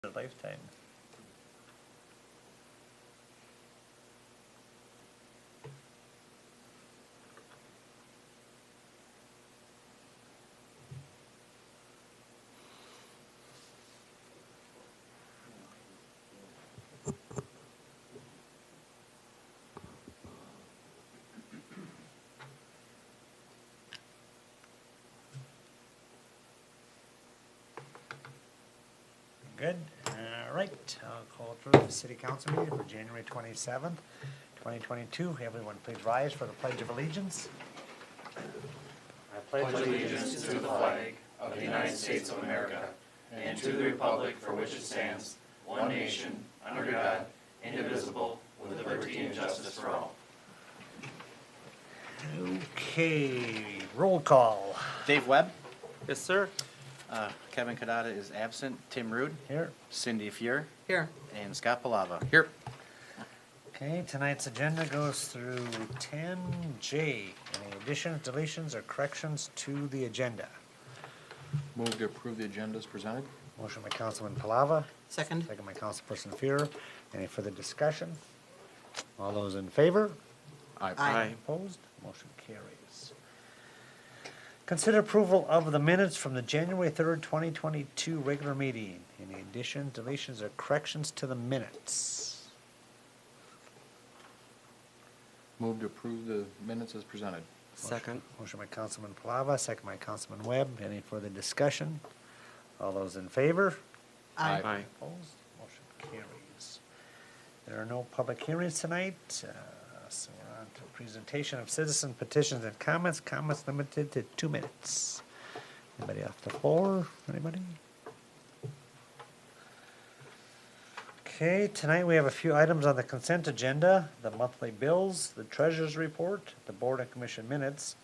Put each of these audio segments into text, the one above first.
a lifetime. Good. All right. I'll call through the city council meeting for January 27th, 2022. Everyone please rise for the Pledge of Allegiance. I pledge allegiance to the flag of the United States of America and to the republic for which it stands, one nation, under God, indivisible, with liberty and justice for all. Okay, roll call. Dave Webb. Yes, sir. Kevin Kadada is absent. Tim Rude. Here. Cindy Fier. Here. And Scott Palava. Here. Okay, tonight's agenda goes through 10J. Any additions, deletions, or corrections to the agenda? Move to approve the agenda as presented. Motion by Councilman Palava. Second. Second by Councilperson Fier. Any further discussion? All those in favor? Aye. Opposed? Motion carries. Consider approval of the minutes from the January 3rd, 2022 regular meeting. Any additions, deletions, or corrections to the minutes? Move to approve the minutes as presented. Second. Motion by Councilman Palava, second by Councilman Webb. Any further discussion? All those in favor? Aye. Opposed? Motion carries. There are no public hearings tonight, so we're on to presentation of citizen petitions and comments. Comments limited to 2 minutes. Anybody off the floor? Anybody? Okay, tonight we have a few items on the consent agenda, the monthly bills, the treasurer's report, the board and commission minutes.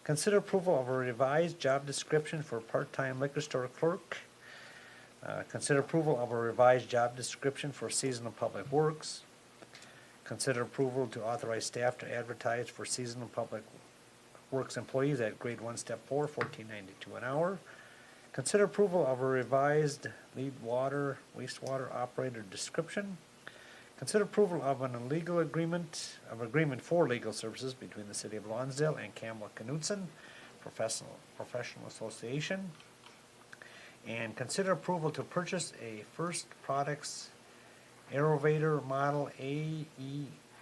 Consider approval of a revised job description for part-time liquor store clerk. Consider approval of a revised job description for seasonal public works. Consider approval to authorize staff to advertise for seasonal public works employees at grade 1, step 4, $14.92 an hour. Consider approval of a revised lead water, wastewater operator description. Consider approval of an illegal agreement for legal services between the City of Lonsdale and Campbell Knutson Professional Association. And consider approval to purchase a First Products Aerovator Model AE80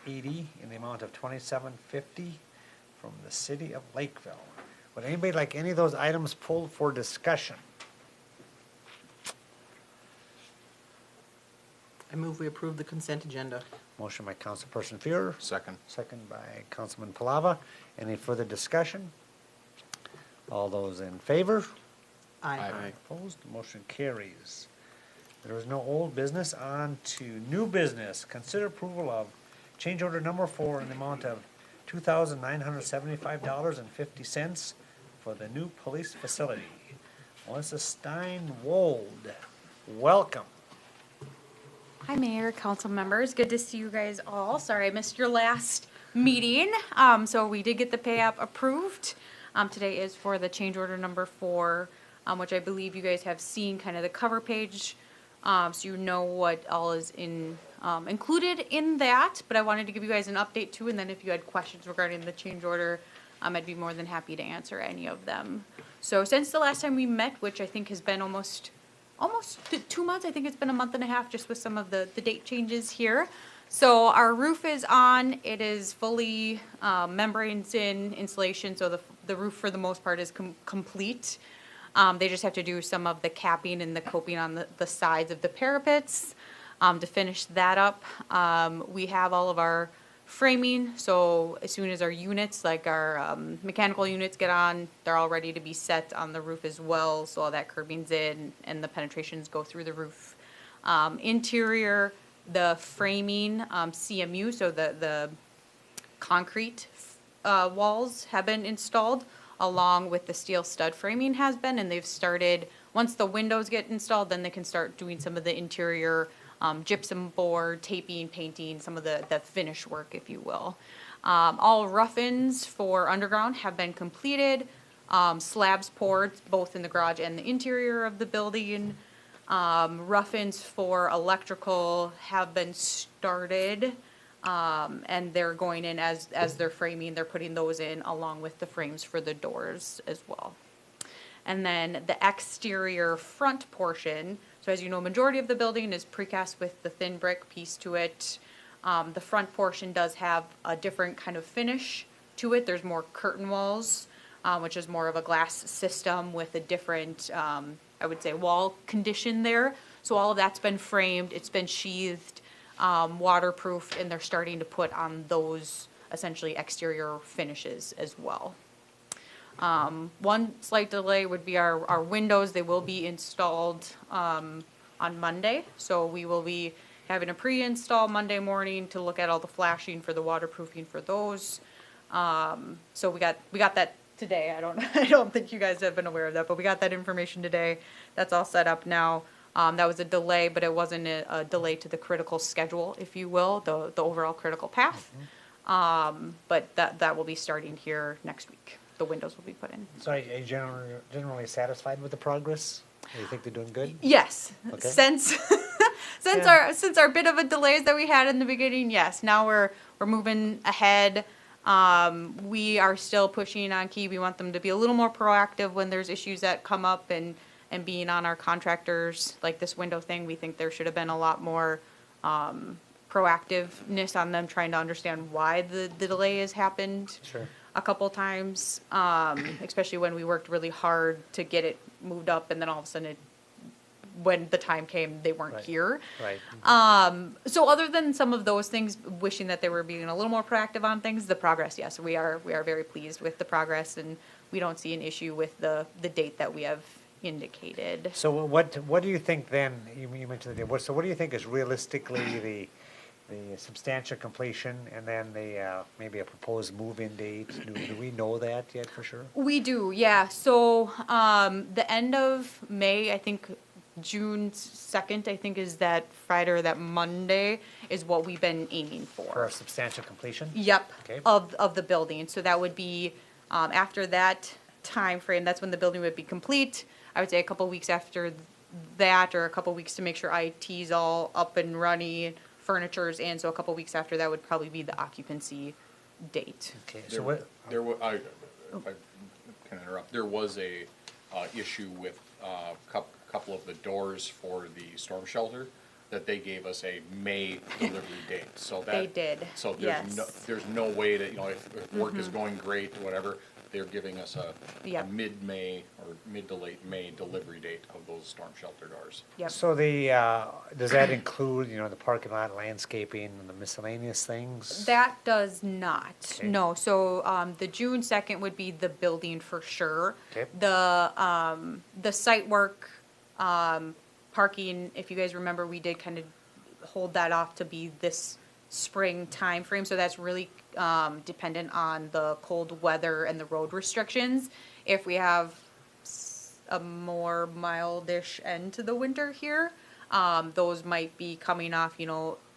in the amount of $27.50 from the City of Lakeville. Would anybody like any of those items pulled for discussion? I move we approve the consent agenda. Motion by Councilperson Fier, Second. second by Councilman Palava. Any further discussion? All those in favor? Aye. Opposed? Motion carries. There is no old business. On to new business. Consider approval of change order number 4 in the amount of $2,975.50 for the new police facility. Melissa Steinwold, welcome. Hi, Mayor, council members. Good to see you guys all. Sorry I missed your last meeting. So we did get the pay app approved. Today is for the change order number 4, which I believe you guys have seen kind of the cover page. So you know what all is included in that. But I wanted to give you guys an update too. And then if you had questions regarding the change order, I'd be more than happy to answer any of them. So since the last time we met, which I think has been almost 2 months. I think it's been a month and a half just with some of the date changes here. So our roof is on. It is fully membranes in, insulation. So the roof for the most part is complete. They just have to do some of the capping and the coping on the sides of the parapets to finish that up. We have all of our framing. So as soon as our units, like our mechanical units get on, they're all ready to be set on the roof as well. So all that curbing's in and the penetrations go through the roof. Interior, the framing, CMU, so the concrete walls have been installed along with the steel stud framing has been, and they've started, once the windows get installed, then they can start doing some of the interior gypsum board, taping, painting, some of the finish work, if you will. All rough-ins for underground have been completed. Slabs poured both in the garage and the interior of the building. Rough-ins for electrical have been started, and they're going in as they're framing, they're putting those in along with the frames for the doors as well. And then the exterior front portion, so as you know, majority of the building is precast with the thin brick piece to it. The front portion does have a different kind of finish to it. There's more curtain walls, which is more of a glass system with a different, I would say, wall condition there. So all of that's been framed, it's been sheathed, waterproofed, and they're starting to put on those essentially exterior finishes as well. One slight delay would be our windows. They will be installed on Monday. So we will be having a pre-install Monday morning to look at all the flashing for the waterproofing for those. So we got that today. I don't think you guys have been aware of that, but we got that information today. That's all set up now. That was a delay, but it wasn't a delay to the critical schedule, if you will, the overall critical path. But that will be starting here next week. The windows will be put in. So are you generally satisfied with the progress? Do you think they're doing good? Yes, Okay. since since our bit of a delays that we had in the beginning, yes. Now we're moving ahead. We are still pushing on Key. We want them to be a little more proactive when there's issues that come up and being on our contractors, like this window thing. We think there should have been a lot more proactiveness on them, trying to understand why the delay has happened. Sure. A couple times, especially when we worked really hard to get it moved up, and then all of a sudden, when the time came, they weren't Right. here. Right. So other than some of those things, wishing that they were being a little more proactive on things, the progress, yes, we are very pleased with the progress, and we don't see an issue with the date that we have indicated. So what do you think then, you mentioned the date, so what do you think is realistically the substantial completion and then the, maybe a proposed move-in date? Do we know that yet for sure? We do, yeah. So, the end of May, I think June 2nd, I think is that Friday or that Monday is what we've been aiming For a substantial completion? Yep, Okay. of the building. So that would be, after that time frame. That's when the building would be complete. I would say a couple weeks after that, or a couple weeks to make sure IT's all up and running, furniture's in, so a couple weeks after that would probably be the occupancy date. Okay, so what, There wa, if I can interrupt, there was a, issue with, couple of the doors for the storm shelter, that they gave us a May delivery date, so that. They did, So yes. there's no way that, if work is going great or whatever, they're giving us a Yep. mid-May or mid to late May delivery date of those storm shelter doors. Yep. so the, does that include, the parking lot landscaping and the miscellaneous things? That does not, Okay. no. So, the June 2nd would be the building for sure. Okay. The site work, parking, if you guys remember, we did kind of hold that off to be this spring timeframe. So that's really, dependent on the cold weather and the road restrictions. If we have a more mildish end to the winter here, those might be coming off,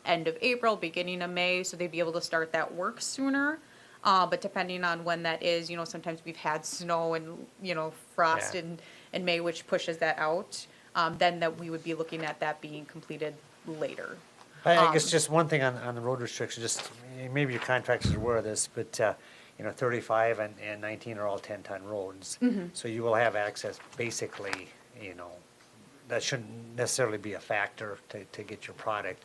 end of April, beginning of May, so they'd be able to start that work sooner. But depending on when that is, sometimes we've had snow and, frost Yeah. in May, which pushes that out. Then that we would be looking at that being completed later. I guess just one thing on the road restrictions, just, maybe your contractors are aware of this, but, 35 and 19 are all 10-ton roads. So you will have access, basically, that shouldn't necessarily be a factor to get your product.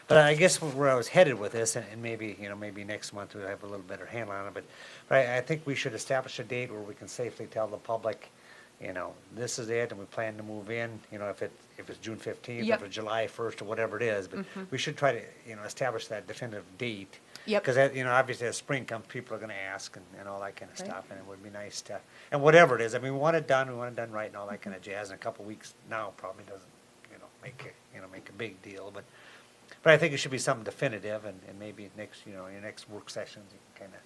But I guess where I was headed with this, and maybe, maybe next month we'll have a little better handle on it, but I think we should establish a date where we can safely tell the public, this is it, and we plan to move in, if it's June 15th, Yep. if it's July 1st, or whatever it is, but we should try to, establish that definitive date. Yep. Because, obviously as spring comes, people are gonna ask and all that kind of Right. stuff, and it would be nice to, and whatever it is, I mean, we want it done right and all that kind of jazz, and a couple weeks now probably doesn't, make a big deal, but I think it should be something definitive, and maybe next, your next work sessions, you can kind of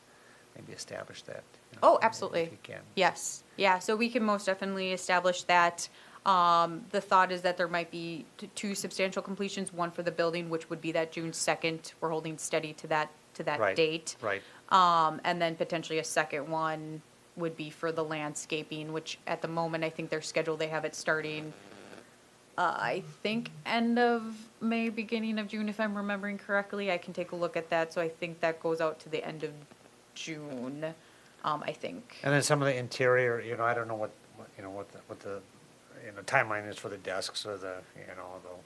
maybe establish that. Oh, absolutely. If you can. Yes, yeah, so we can most definitely establish that. The thought is that there might be two substantial completions, one for the building, which would be that June 2nd. We're holding steady to that Right, date. Right, And then potentially a second one would be for the landscaping, which at the moment, I think their schedule, they have it starting I think end of May, beginning of June, if I'm remembering correctly. I can take a look at that, so I think that goes out to the end of June, I think. And then some of the interior, I don't know what the timeline is for the desks or the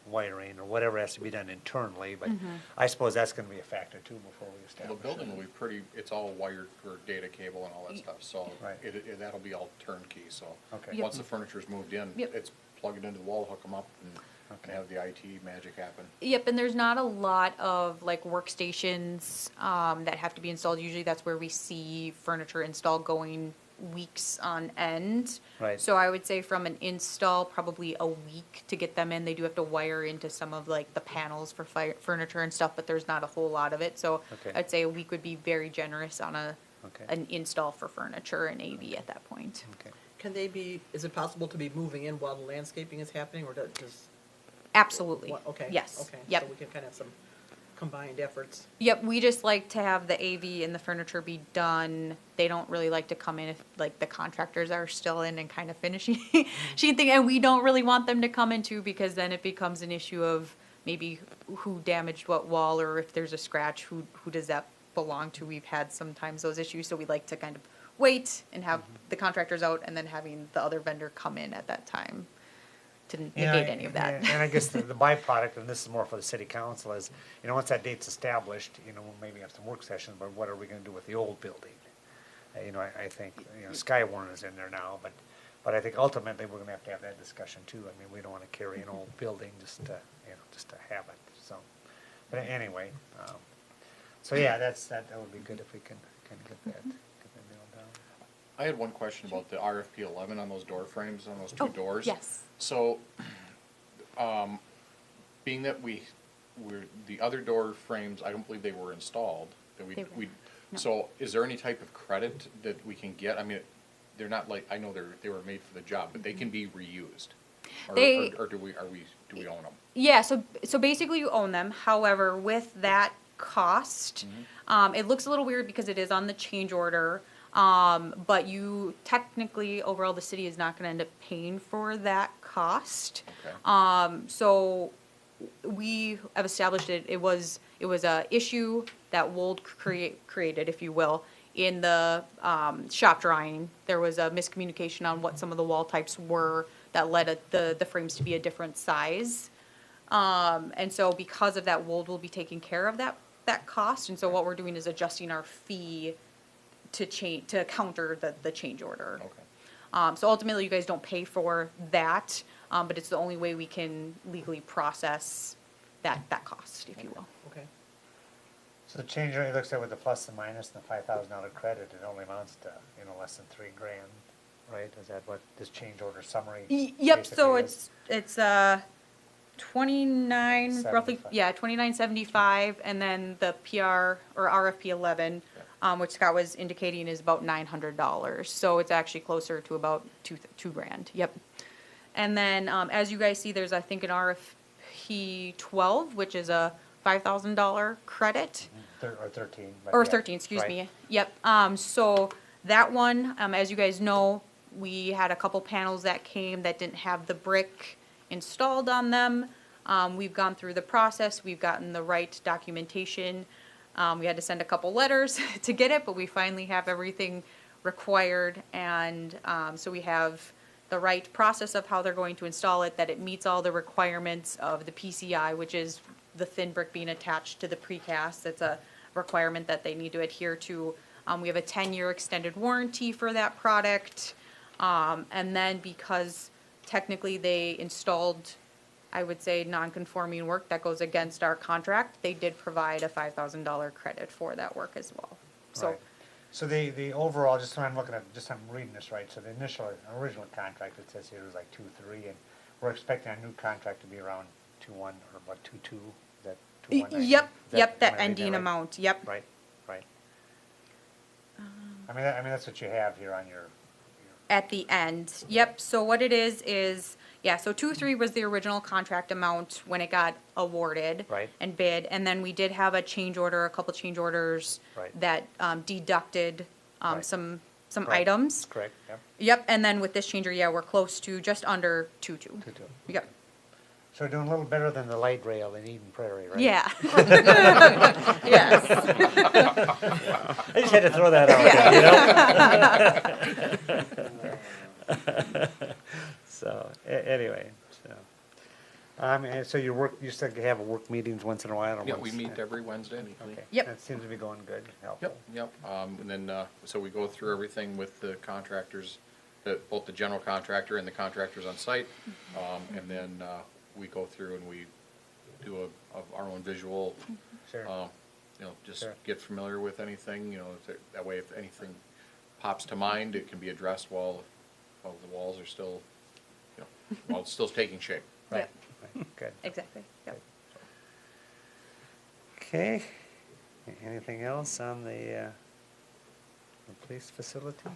wiring or whatever has to be done internally, but I suppose that's gonna be a factor too before we The establish. building will be pretty, it's all wired for data cable and all that stuff, so Right. that'll be all turnkey, so. Okay. Yep. Once the furniture's moved in, Yep. it's plug it into the wall, hook them up, and Okay. have the IT magic happen. Yep, and there's not a lot of like workstations that have to be installed. Usually that's where we see furniture installed going weeks on end. Right. So I would say from an install, probably a week to get them in. They do have to wire into some of like the panels for furniture and stuff, but there's not a whole lot of it. So Okay. I'd say a week would be very generous on Okay. an install for furniture and AV at that point. Okay. Is it possible to be moving in while the landscaping is happening, or does? Absolutely. Okay. Yes. Okay. Yep. So we can kind of have some combined efforts. Yep, we just like to have the AV and the furniture be done. They don't really like to come in if, like, the contractors are still in and kind of finishing thing, and we don't really want them to come in too, because then it becomes an issue of maybe who damaged what wall, or if there's a scratch, who does that belong to? We've had sometimes those issues, so we like to kind of wait and have the contractors out, and then having the other vendor come in at that time to negate any of that. And I guess the byproduct, and this is more for the city council, is, once that date's established, we'll maybe have some work sessions, but what are we gonna do with the old building? I think, Skywarn is in there now, but I think ultimately we're gonna have to have that discussion too. I mean, we don't wanna carry an old building just to have it, so. But anyway, so yeah, that would be good if we can kind of get that nailed down. I had one question about the RFP 11 on those door frames, on those Oh, two doors. yes. So, being that the other door frames, I don't believe they were installed, that They were not, no. so is there any type of credit that we can get? I mean, they're not like, I know they were made for the job, but they can be reused? Or- They- Or do we own them? Yeah, so basically you own them. However, with that cost, it looks a little weird because it is on the change order. But you technically, overall, the city is not gonna end up paying for that cost. Okay. So we have established it was a issue that Wold created, if you will, in the shop drawing. There was a miscommunication on what some of the wall types were that led the frames to be a different size. And so because of that, Wold will be taking care of that cost. And so what we're doing is adjusting our fee to counter the change order. Okay. So ultimately, you guys don't pay for that, but it's the only way we can legally process that cost, if you will. Okay. So the change order, it looks like with the plus and minus and the $5,000 credit, it only amounts to, less than $3,000, right? Is that what this change order summary? Yep, so basically is? it's 29, roughly, 75. yeah, 2975, and then the PR or RFP 11, which Scott was indicating is about $900. So it's actually closer to about $2,000, yep. And then, as you guys see, there's, I think, an RFP 12, which is a $5,000 credit. Or 13. but Or yeah, 13, excuse right. me. Yep. So that one, as you guys know, we had a couple panels that came that didn't have the brick installed on them. We've gone through the process. We've gotten the right documentation. We had to send a couple letters to get it, but we finally have everything required. And so we have the right process of how they're going to install it, that it meets all the requirements of the PCI, which is the thin brick being attached to the precast. That's a requirement that they need to adhere to. We have a 10-year extended warranty for that product. And then because technically they installed, I would say, non-conforming work that goes against our contract, they did provide a $5,000 credit for that work as well. So, Right. So the overall, just so I'm looking at, just so I'm reading this right, so the original contract, it says here was like 2.3, and we're expecting our new contract to be around 2.1 or about 2.2, is that 2.1? yep, that Am I reading ending right? amount, yep. Right. I mean, that's what you have here on your At the end, yep, so what it is, yeah, so 2.3 was the original contract amount when it got awarded. Right. And bid, and then we did have a change order, a couple change orders. Right. That deducted Right. some Correct. items. correct, yep, Yep, and then with this changer, yeah, we're close to just under 2.2. 2.2. Yep, So we're doing a little better than the light rail in Eden Prairie, right? Yeah. Yes. I just had to throw that out there, you know? So, anyway, so. And so you still have work meetings once in a while? or Yeah, once- we meet every Wednesday. Okay. Yep. That seems to be going good, helpful. Yep, and then, so we go through everything with the contractors, both the general contractor and the contractors on site. And then, we go through and we do our own visual, Sure. just Sure. get familiar with anything, that way if anything pops to mind, it can be addressed while the walls are still, while it's still taking shape. Right, right, good. Exactly. Yep. Okay, anything else on the police facility?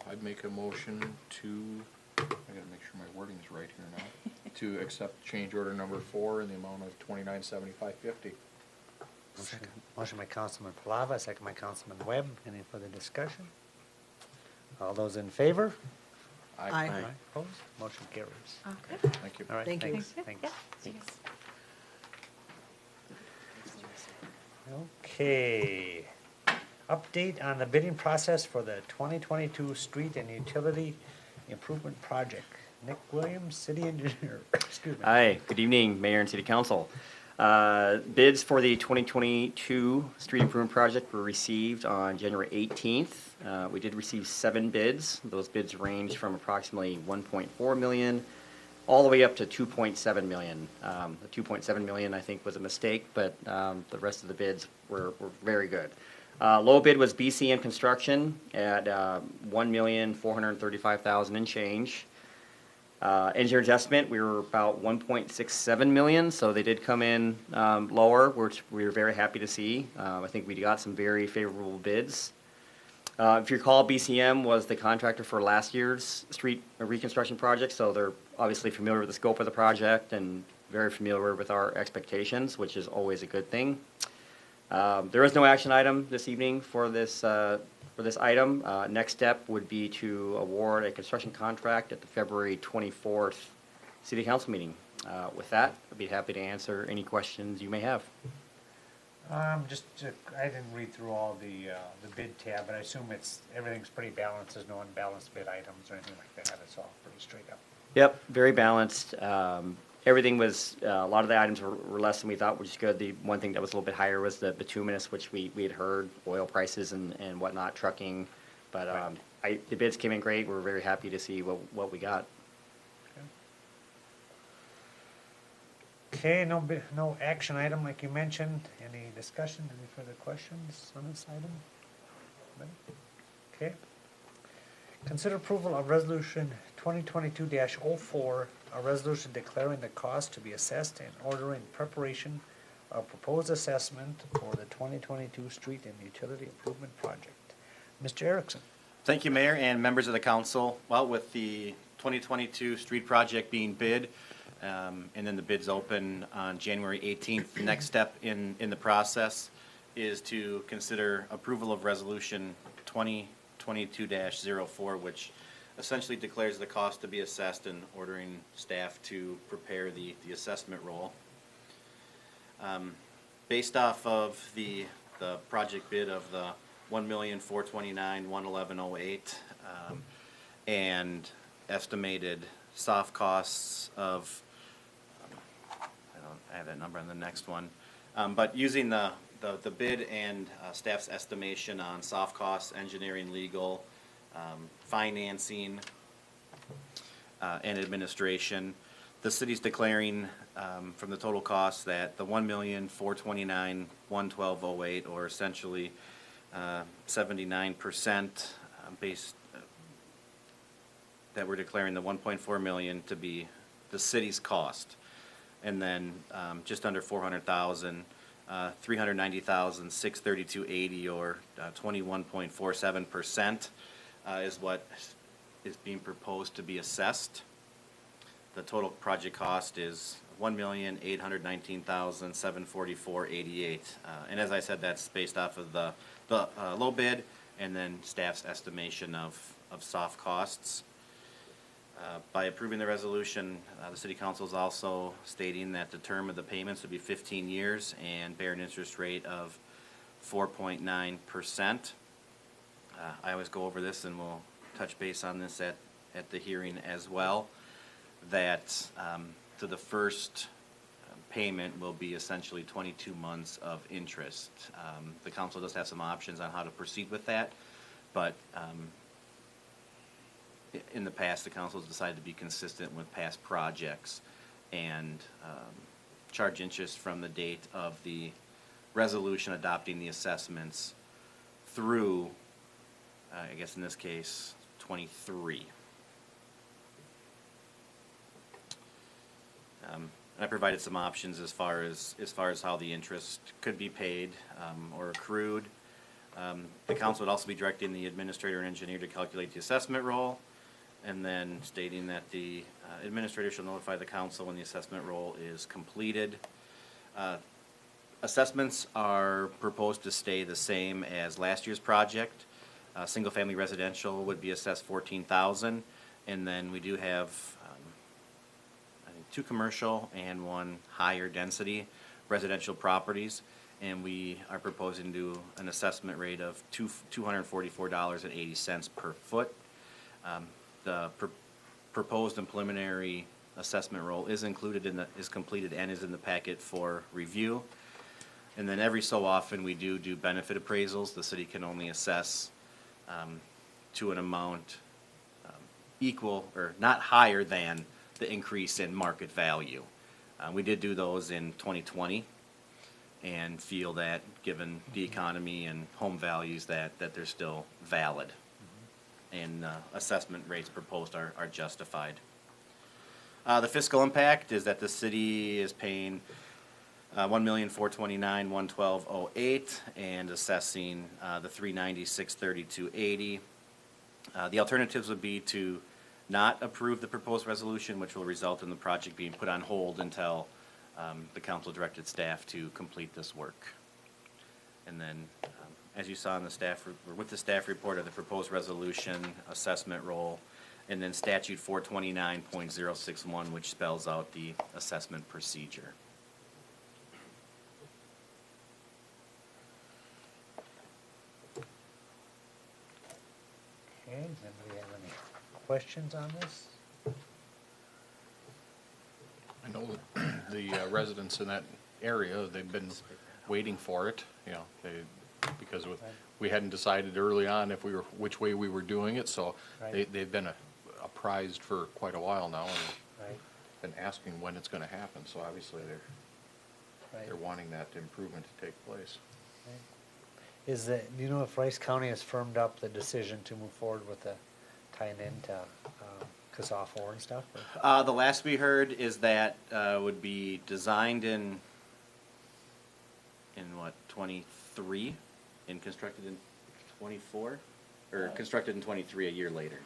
I'd make a motion to, I gotta make sure my wording is right here now, to accept change order number 4 in the amount of $29,7550. Motion by Councilman Palava, second by Councilman Webb. Any further discussion? All those in favor? Aye. Opposed? Motion carries. Okay. Thank you. All right, Thank you. thanks, Yeah. thanks. Thanks. Okay. Update on the bidding process for the 2022 street and utility improvement project. Nick Williams, city engineer, excuse me. Hi, good evening, Mayor and City Council. Bids for the 2022 street improvement project were received on January 18th. We did receive 7 bids. Those bids range from approximately 1.4 million all the way up to 2.7 million. The 2.7 million, I think, was a mistake, but the rest of the bids were very good. Low bid was BCM Construction at $1,435,000 and change. Engineer's estimate, we were about 1.67 million, so they did come in lower, which we were very happy to see. I think we got some very favorable bids. If you recall, BCM was the contractor for last year's street reconstruction project, so they're obviously familiar with the scope of the project and very familiar with our expectations, which is always a good thing. There is no action item this evening for this item. Next step would be to award a construction contract at the February 24th City Council meeting. With that, I'd be happy to answer any questions you may have. I didn't read through all the bid tab, but I assume everything's pretty balanced. There's no unbalanced bid items or anything like that. It's all pretty straight up. Yep, very balanced. Everything was, a lot of the items were less than we thought, which is good. The one thing that was a little bit higher was the bituminous, which we had heard, oil prices and whatnot, trucking. But the bids came in great. We're very happy to see what we got. Okay, no action item like you mentioned. Any discussion, any further questions on this item? Nobody? Okay. Consider approval of resolution 2022-04, a resolution declaring the cost to be assessed and ordering preparation of proposed assessment for the 2022 street and utility improvement project. Mr. Erickson. Thank you, Mayor and members of the council. Well, with the 2022 street project being bid, and then the bids open on January 18th, the next step in the process is to consider approval of resolution 2022-04, which essentially declares the cost to be assessed and ordering staff to prepare the assessment roll. Based off of the project bid of the $1,429,111.08 and estimated soft costs of, I don't have that number on the next one, but using the bid and staff's estimation on soft costs, engineering, legal, financing, and administration, the city's declaring from the total cost that the $1,429,112.08, or essentially 79% based, that we're declaring the 1.4 million to be the city's cost, and then just under 400,000, 390,632.80, or 21.47% is what is being proposed to be assessed. The total project cost is $1,819,744.88, and as I said, that's based off of the low bid and then staff's estimation of soft costs. By approving the resolution, the city council is also stating that the term of the payments would be 15 years and bear an interest rate of 4.9%. I always go over this, and we'll touch base on this at the hearing as well, that to the first payment will be essentially 22 months of interest. The council does have some options on how to proceed with that, but in the past, the council has decided to be consistent with past projects and charge interest from the date of the resolution adopting the assessments through, I guess in this case, 23. I provided some options as far as how the interest could be paid or accrued. The council would also be directing the administrator and engineer to calculate the assessment roll, and then stating that the administrator shall notify the council when the assessment roll is completed. Assessments are proposed to stay the same as last year's project. Single-family residential would be assessed $14,000, and then we do have I think 2 commercial and 1 higher density residential properties, and we are proposing to do an assessment rate of $244.80 per foot. The proposed and preliminary assessment roll is included is completed and is in the packet for review. And then every so often, we do benefit appraisals. The city can only assess to an amount equal or not higher than the increase in market value. We did do those in 2020 and feel that, given the economy and home values, that they're still valid. And assessment rates proposed are justified. The fiscal impact is that the city is paying $1,429,112.08 and assessing the $396,32.80. The alternatives would be to not approve the proposed resolution, which will result in the project being put on hold until the council directed staff to complete this work. And then, as you saw in the with the staff report of the proposed resolution, assessment roll, and then statute 429.061, which spells out the assessment procedure. Okay, does anybody have any questions on this? I know that the residents in that area, they've been waiting for it, because we hadn't decided early on which way we were doing it, so Right. they've been apprised for quite a while now and Right, been asking when it's gonna happen, so obviously right. they're wanting that improvement to take place. Do you know if Rice County has firmed up the decision to move forward with the tying into Cassoffo and stuff? Or? The last we heard is that would be designed in what, 23, and constructed in 24, or constructed in 23 a year later.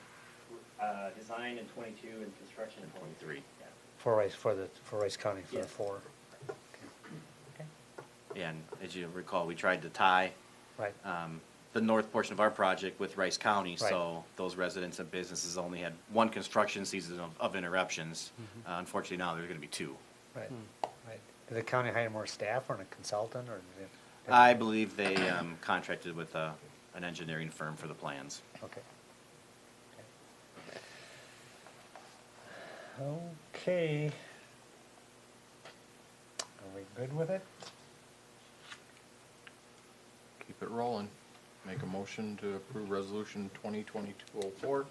Design in 22 and construction in 23. For Rice County, for the Yes. 4. Okay. And as you recall, we tried to tie Right, the north portion of our project with Rice County, so those residents and businesses only had 1 construction season of interruptions. Unfortunately, now there's gonna be 2. right, right. Did the county hire more staff or a consultant, or? Did it- I believe they contracted with an engineering firm for the plans. Okay. Okay. Are we good with it? Keep it rolling. Make a motion to approve resolution 2022-04,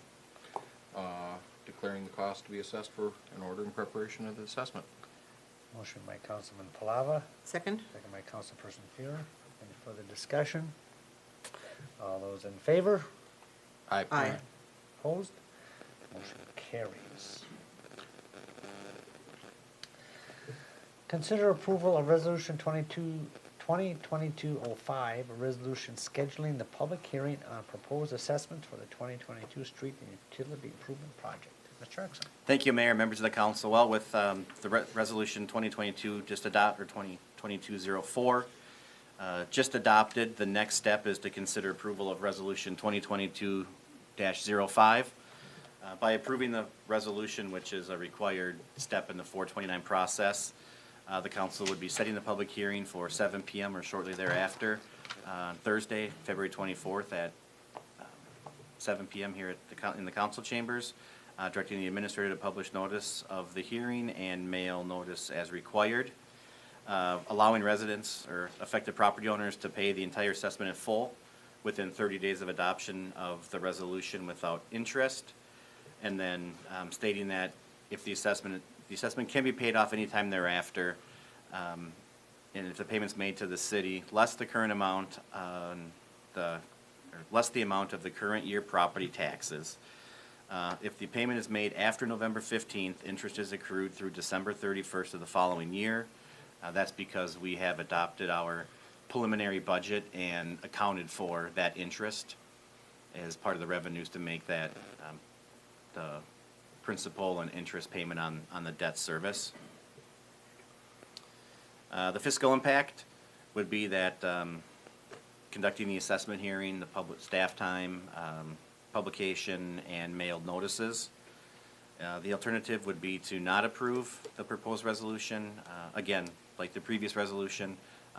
declaring the cost to be assessed for an order in preparation of the assessment. Motion by Councilman Palava, Second? second by Councilperson Fuhrer. Any further discussion? All those in favor? Aye. Opposed? Motion carries. Consider approval of Resolution 2022-05, a resolution scheduling the public hearing on proposed assessments for the 2022 street and utility improvement project. Mr. Exum. Thank you, Mayor, members of the council. Well, with the resolution 2022 just adopted, or 2022-04, just adopted, the next step is to consider approval of resolution 2022-05. By approving the resolution, which is a required step in the 429 process, the council would be setting the public hearing for 7 PM or shortly thereafter on Thursday, February 24th at 7 PM here at in the council chambers, directing the administrator to publish notice of the hearing and mail notice as required, allowing residents or affected property owners to pay the entire assessment in full within 30 days of adoption of the resolution without interest, and then stating that if the assessment can be paid off anytime thereafter, and if the payment's made to the city, less the current amount less the amount of the current year property taxes. If the payment is made after November 15th, interest is accrued through December 31st of the following year. That's because we have adopted our preliminary budget and accounted for that interest as part of the revenues to make that the principal and interest payment on the debt service. The fiscal impact would be that conducting the assessment hearing, the public staff time, publication, and mailed notices. The alternative would be to not approve the proposed resolution. Again, like the previous resolution,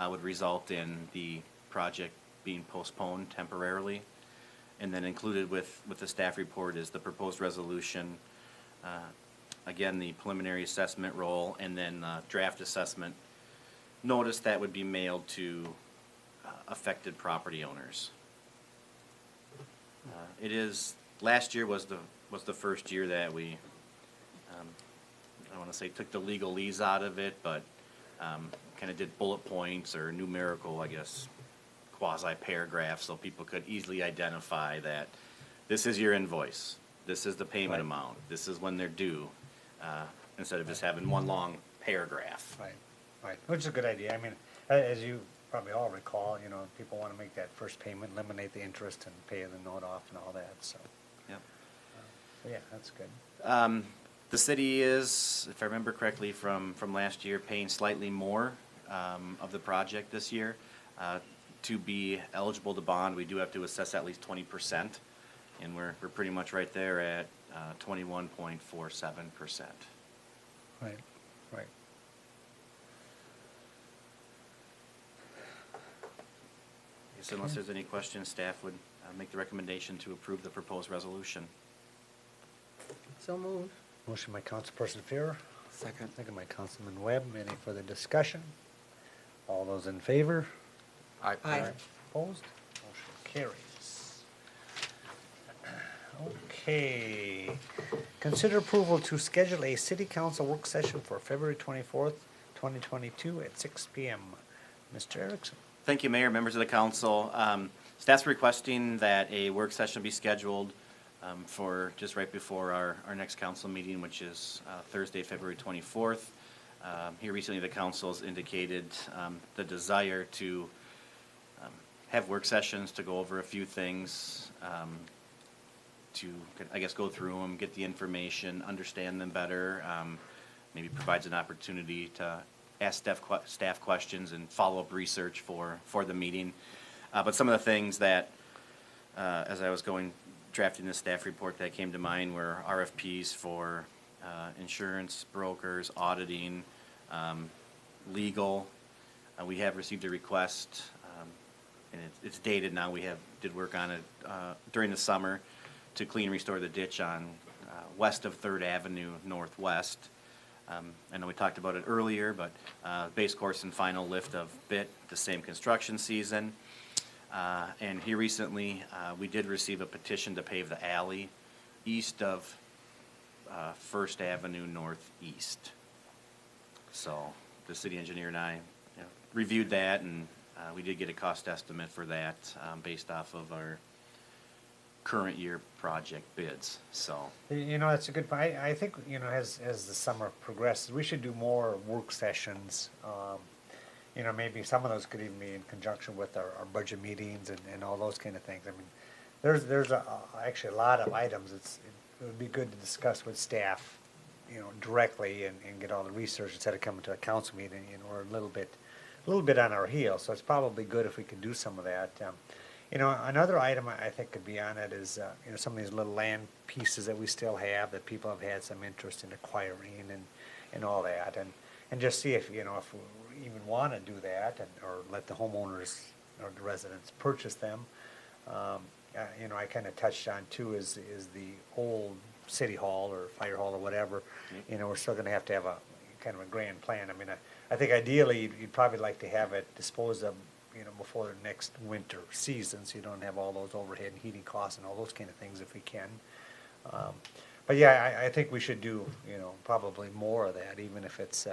would result in the project being postponed temporarily. And then included with the staff report is the proposed resolution, again, the preliminary assessment roll, and then draft assessment notice that would be mailed to affected property owners. Last year was the first year that we, I don't want to say took the legalese out of it, but kind of did bullet points or numerical, I guess, quasi-paragraphs so people could easily identify that this is your invoice, this is the payment Right. amount, this is when they're due, instead of just having one long paragraph. Right, right, which is a good idea. I mean, as you probably all recall, you know, people want to make that first payment, eliminate the interest and pay the note off and all that, so. Yep. Yeah, that's good. The city is, if I remember correctly from last year, paying slightly more of the project this year. To be eligible to bond, we do have to assess at least 20%, and we're pretty much right there at 21.47%. Right, right. I guess unless there's any questions, staff would make the recommendation to approve the proposed resolution. So moved. Motion by Councilperson Fuhrer, Second. second by Councilman Webb. Any further discussion? All those in favor? Aye. Opposed? Motion carries. Okay. Consider approval to schedule a city council work session for February 24th, 2022 at 6 PM. Mr. Erickson. Thank you, Mayor, members of the council. Staff's requesting that a work session be scheduled for just right before our next council meeting, which is Thursday, February 24th. Here recently, the council has indicated the desire to have work sessions to go over a few things, to, I guess, go through them, get the information, understand them better, maybe provides an opportunity to ask staff questions and follow-up research for the meeting. But some of the things that, as I was drafting the staff report that came to mind were RFPs for insurance brokers, auditing, legal. We have received a request, and it's dated now. We did work on it during the summer to clean and restore the ditch on west of 3rd Avenue Northwest. I know we talked about it earlier, but base course and final lift of bit, the same construction season. And here recently, we did receive a petition to pave the alley east of 1st Avenue Northeast. So the city engineer and I reviewed that, and we did get a cost estimate for that based off of our current year project bids, so. You know, that's a good point. I think, you know, as the summer progresses, we should do more work sessions. You know, maybe some of those could even be in conjunction with our budget meetings and all those kind of things. I mean, there's actually a lot of items. It would be good to discuss with staff, you know, directly and get all the research instead of coming to a council meeting, you know, we're a little bit on our heels. So it's probably good if we could do some of that. You know, another item I think could be on it is, you know, some of these little land pieces that we still have that people have had some interest in acquiring and all that, and just see if, you know, if we even wanna do that, and, or let the homeowners or the residents purchase them. You know, I kinda touched on too, is the old city hall or fire hall or whatever, you know, we're still gonna have to have a, kind of a grand plan. I mean, I think ideally, you'd probably like to have it disposed of, you know, before the next winter season, so you don't have all those overhead and heating costs and all those kind of things if we can. But yeah, I think we should do, you know, probably more of that, even if it's,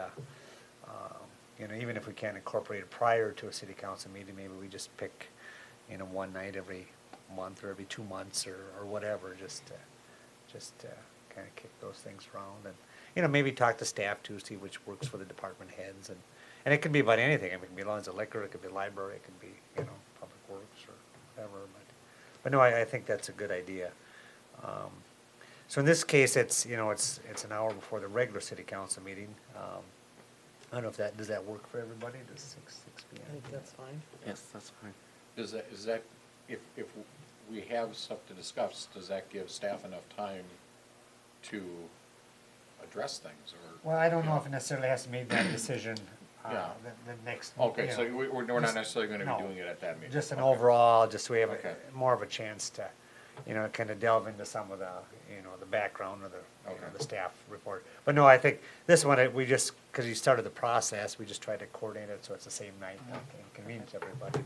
you know, even if we can't incorporate it prior to a city council meeting, maybe we just pick, you know, one night every month or every 2 months or whatever, just kind of kick those things around, and, you know, maybe talk to staff too, see which works for the department heads, and it could be about anything. I mean, it could be lawns of liquor, it could be library, it could be, you know, public works or whatever, but no, I think that's a good idea. So in this case, it's, you know, it's an hour before the regular city council meeting. I don't know if does that work for everybody, does six I PM? think that's fine. Yes, that's fine. Is that, if we have stuff to discuss, does that give staff enough time to address things, or? Well, I don't know if it necessarily has to make that decision, Yeah. the next. Okay, you so know, we're not just- necessarily gonna no. be doing it at that meeting? Just an Okay. overall, just so we have Okay. more of a chance to, you know, kind of delve into some of the, you know, the background of the, you know, Okay. the staff report. But no, I think this one, we just, because you started the process, we just tried to coordinate it so it's the same night, not to inconvenience everybody.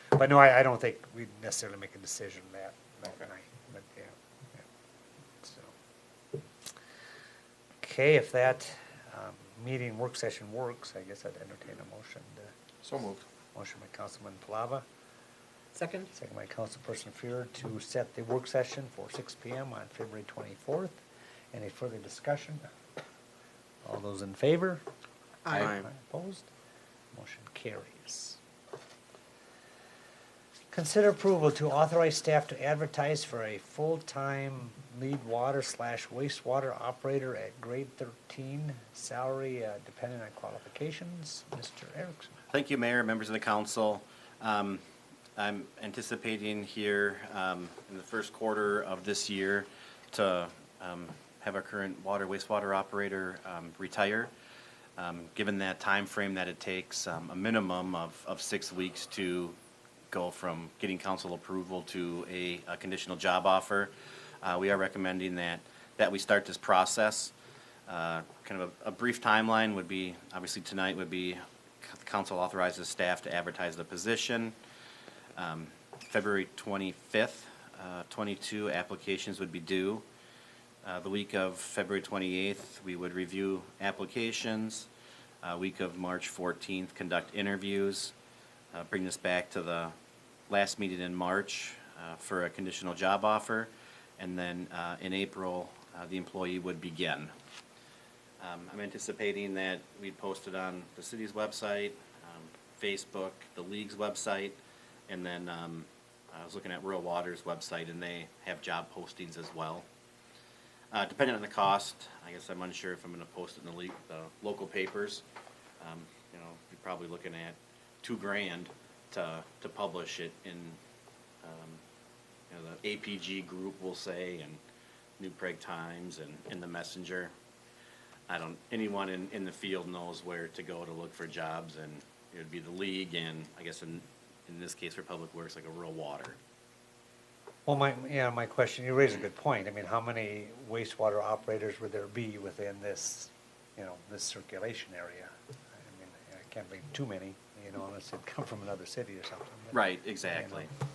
But no, I don't think we'd necessarily make a decision that Okay. night, but yeah. So. Okay, if that meeting, work session works, I guess I'd entertain a motion. So moved. Motion by Councilman Palava. Second? Second by Councilperson Fuhr to set the work session for 6 PM on February 24th. Any further discussion? All those in favor? Aye. Opposed? Motion carries. Consider approval to authorize staff to advertise for a full-time lead water / wastewater operator at grade 13, salary dependent on qualifications. Mr. Erickson. Thank you, Mayor, members of the council. I'm anticipating here in the first quarter of this year to have our current wastewater operator retire. Given that time frame that it takes, a minimum of 6 weeks to go from getting council approval to a conditional job offer, we are recommending that we start this process. Kind of a brief timeline would be, obviously tonight would be, the council authorizes staff to advertise the position. February 25th, 22 applications would be due. The week of February 28th, we would review applications. Week of March 14th, conduct interviews. Bring this back to the last meeting in March for a conditional job offer. And then in April, the employee would begin. I'm anticipating that we'd post it on the city's website, Facebook, the league's website, and then I was looking at Rural Water's website, and they have job postings as well. Depending on the cost, I guess I'm unsure if I'm gonna post it in the local papers. You know, you're probably looking at $2,000 to publish it in, you know, the APG group, we'll say, and New Prague Times and in the Messenger. Anyone in the field knows where to go to look for jobs, and it would be the league, and I guess in this case for Public Works, like a Rural Water. Well, my question, you raise a good point. I mean, how many wastewater operators would there be within this, you know, this circulation area? I mean, I can't believe too many, you know, unless they'd come from another city or something. but, Right, you exactly. know,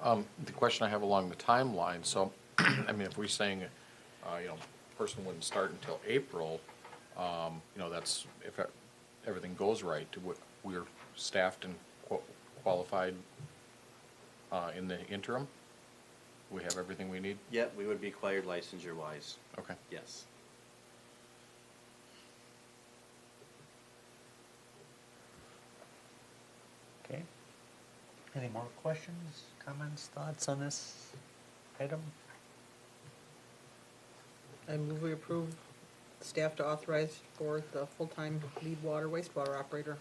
but- The question I have along the timeline, so, I mean, if we're saying, you know, person wouldn't start until April, you know, that's, if everything goes right, we're staffed and qualified in the interim? We have everything we need? Yep, we would be acquired licensure-wise, Okay. yes. Okay. Any more questions, comments, thoughts on this item? I move we approve staff to authorize for the full-time lead water wastewater operator.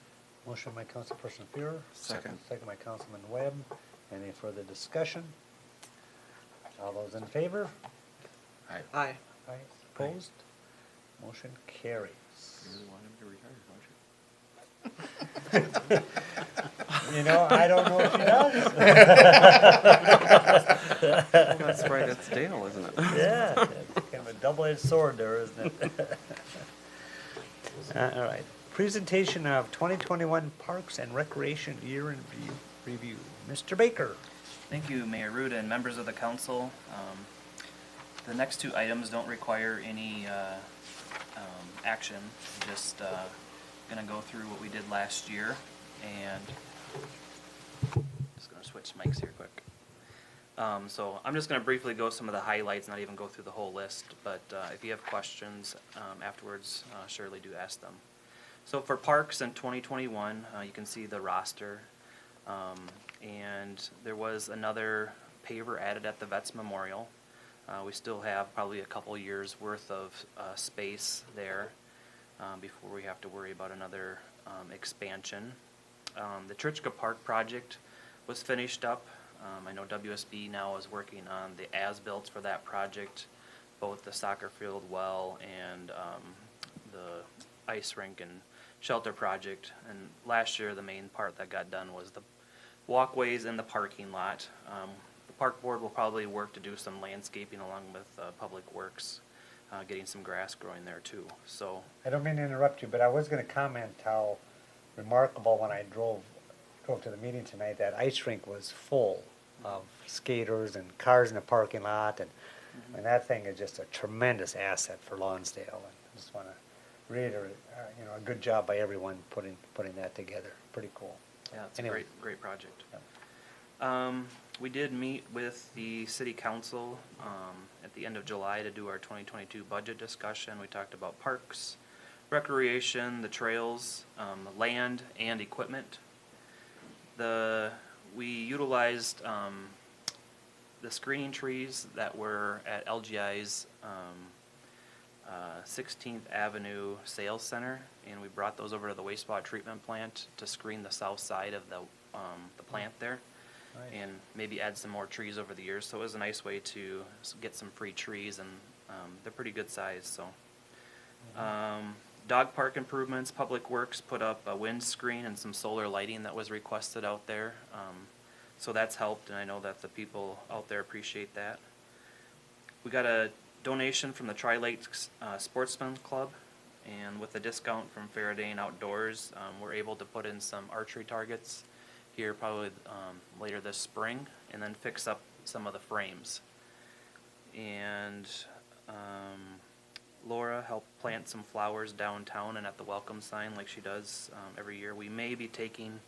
Motion by Councilperson Fuhrer. Second. Second by Councilman Webb. Any further discussion? All those in favor? Aye. Aye. Aye. Opposed? Motion carries. You really want him to retire, don't you? You know, I don't know if he does. That's right, it's Dale, isn't it? Yeah, it's kind of a double-edged sword there, isn't it? All right. Presentation of 2021 Parks and Recreation Year in Review. Mr. Baker. Thank you, Mayor Ruda and members of the council. The next two items don't require any action, just gonna go through what we did last year, and just gonna switch mics here quick. So I'm just gonna briefly go some of the highlights, not even go through the whole list, but if you have questions afterwards, surely do ask them. So for parks in 2021, you can see the roster. And there was another paver added at the Vets Memorial. We still have probably a couple years worth of space there before we have to worry about another expansion. The Trichka Park project was finished up. I know WSB now is working on the as-built for that project, both the soccer field well and the ice rink and shelter project. And last year, the main part that got done was the walkways in the parking lot. The park board will probably work to do some landscaping along with Public Works, getting some grass growing there too. So I don't mean to interrupt you, but I was gonna comment how remarkable when I drove to the meeting tonight, that ice rink was full of skaters and cars in the parking lot, and that thing is just a tremendous asset for Lonsdale. And I just wanna reiterate, a good job by everyone putting that together. Pretty cool. yeah, it's Anyway. a great project. Yeah. We did meet with the city council at the end of July to do our 2022 budget discussion. We talked about parks, recreation, the trails, land, and equipment. We utilized the screening trees that were at LGI's 16th Avenue Sales Center, and we brought those over to the wastewater treatment plant to screen the south side of the plant there. Nice. And maybe add some more trees over the years. So it was a nice way to get some free trees, and they're pretty good size. So, dog park improvements. Public Works put up a windscreen and some solar lighting that was requested out there. So that's helped, and I know that the people out there appreciate that. We got a donation from the Tri-Lakes Sportsman Club, and with a discount from Faraday and Outdoors, we're able to put in some archery targets here probably later this spring, and then fix up some of the frames. And Laura helped plant some flowers downtown and at the welcome sign like she does every year. We may be taking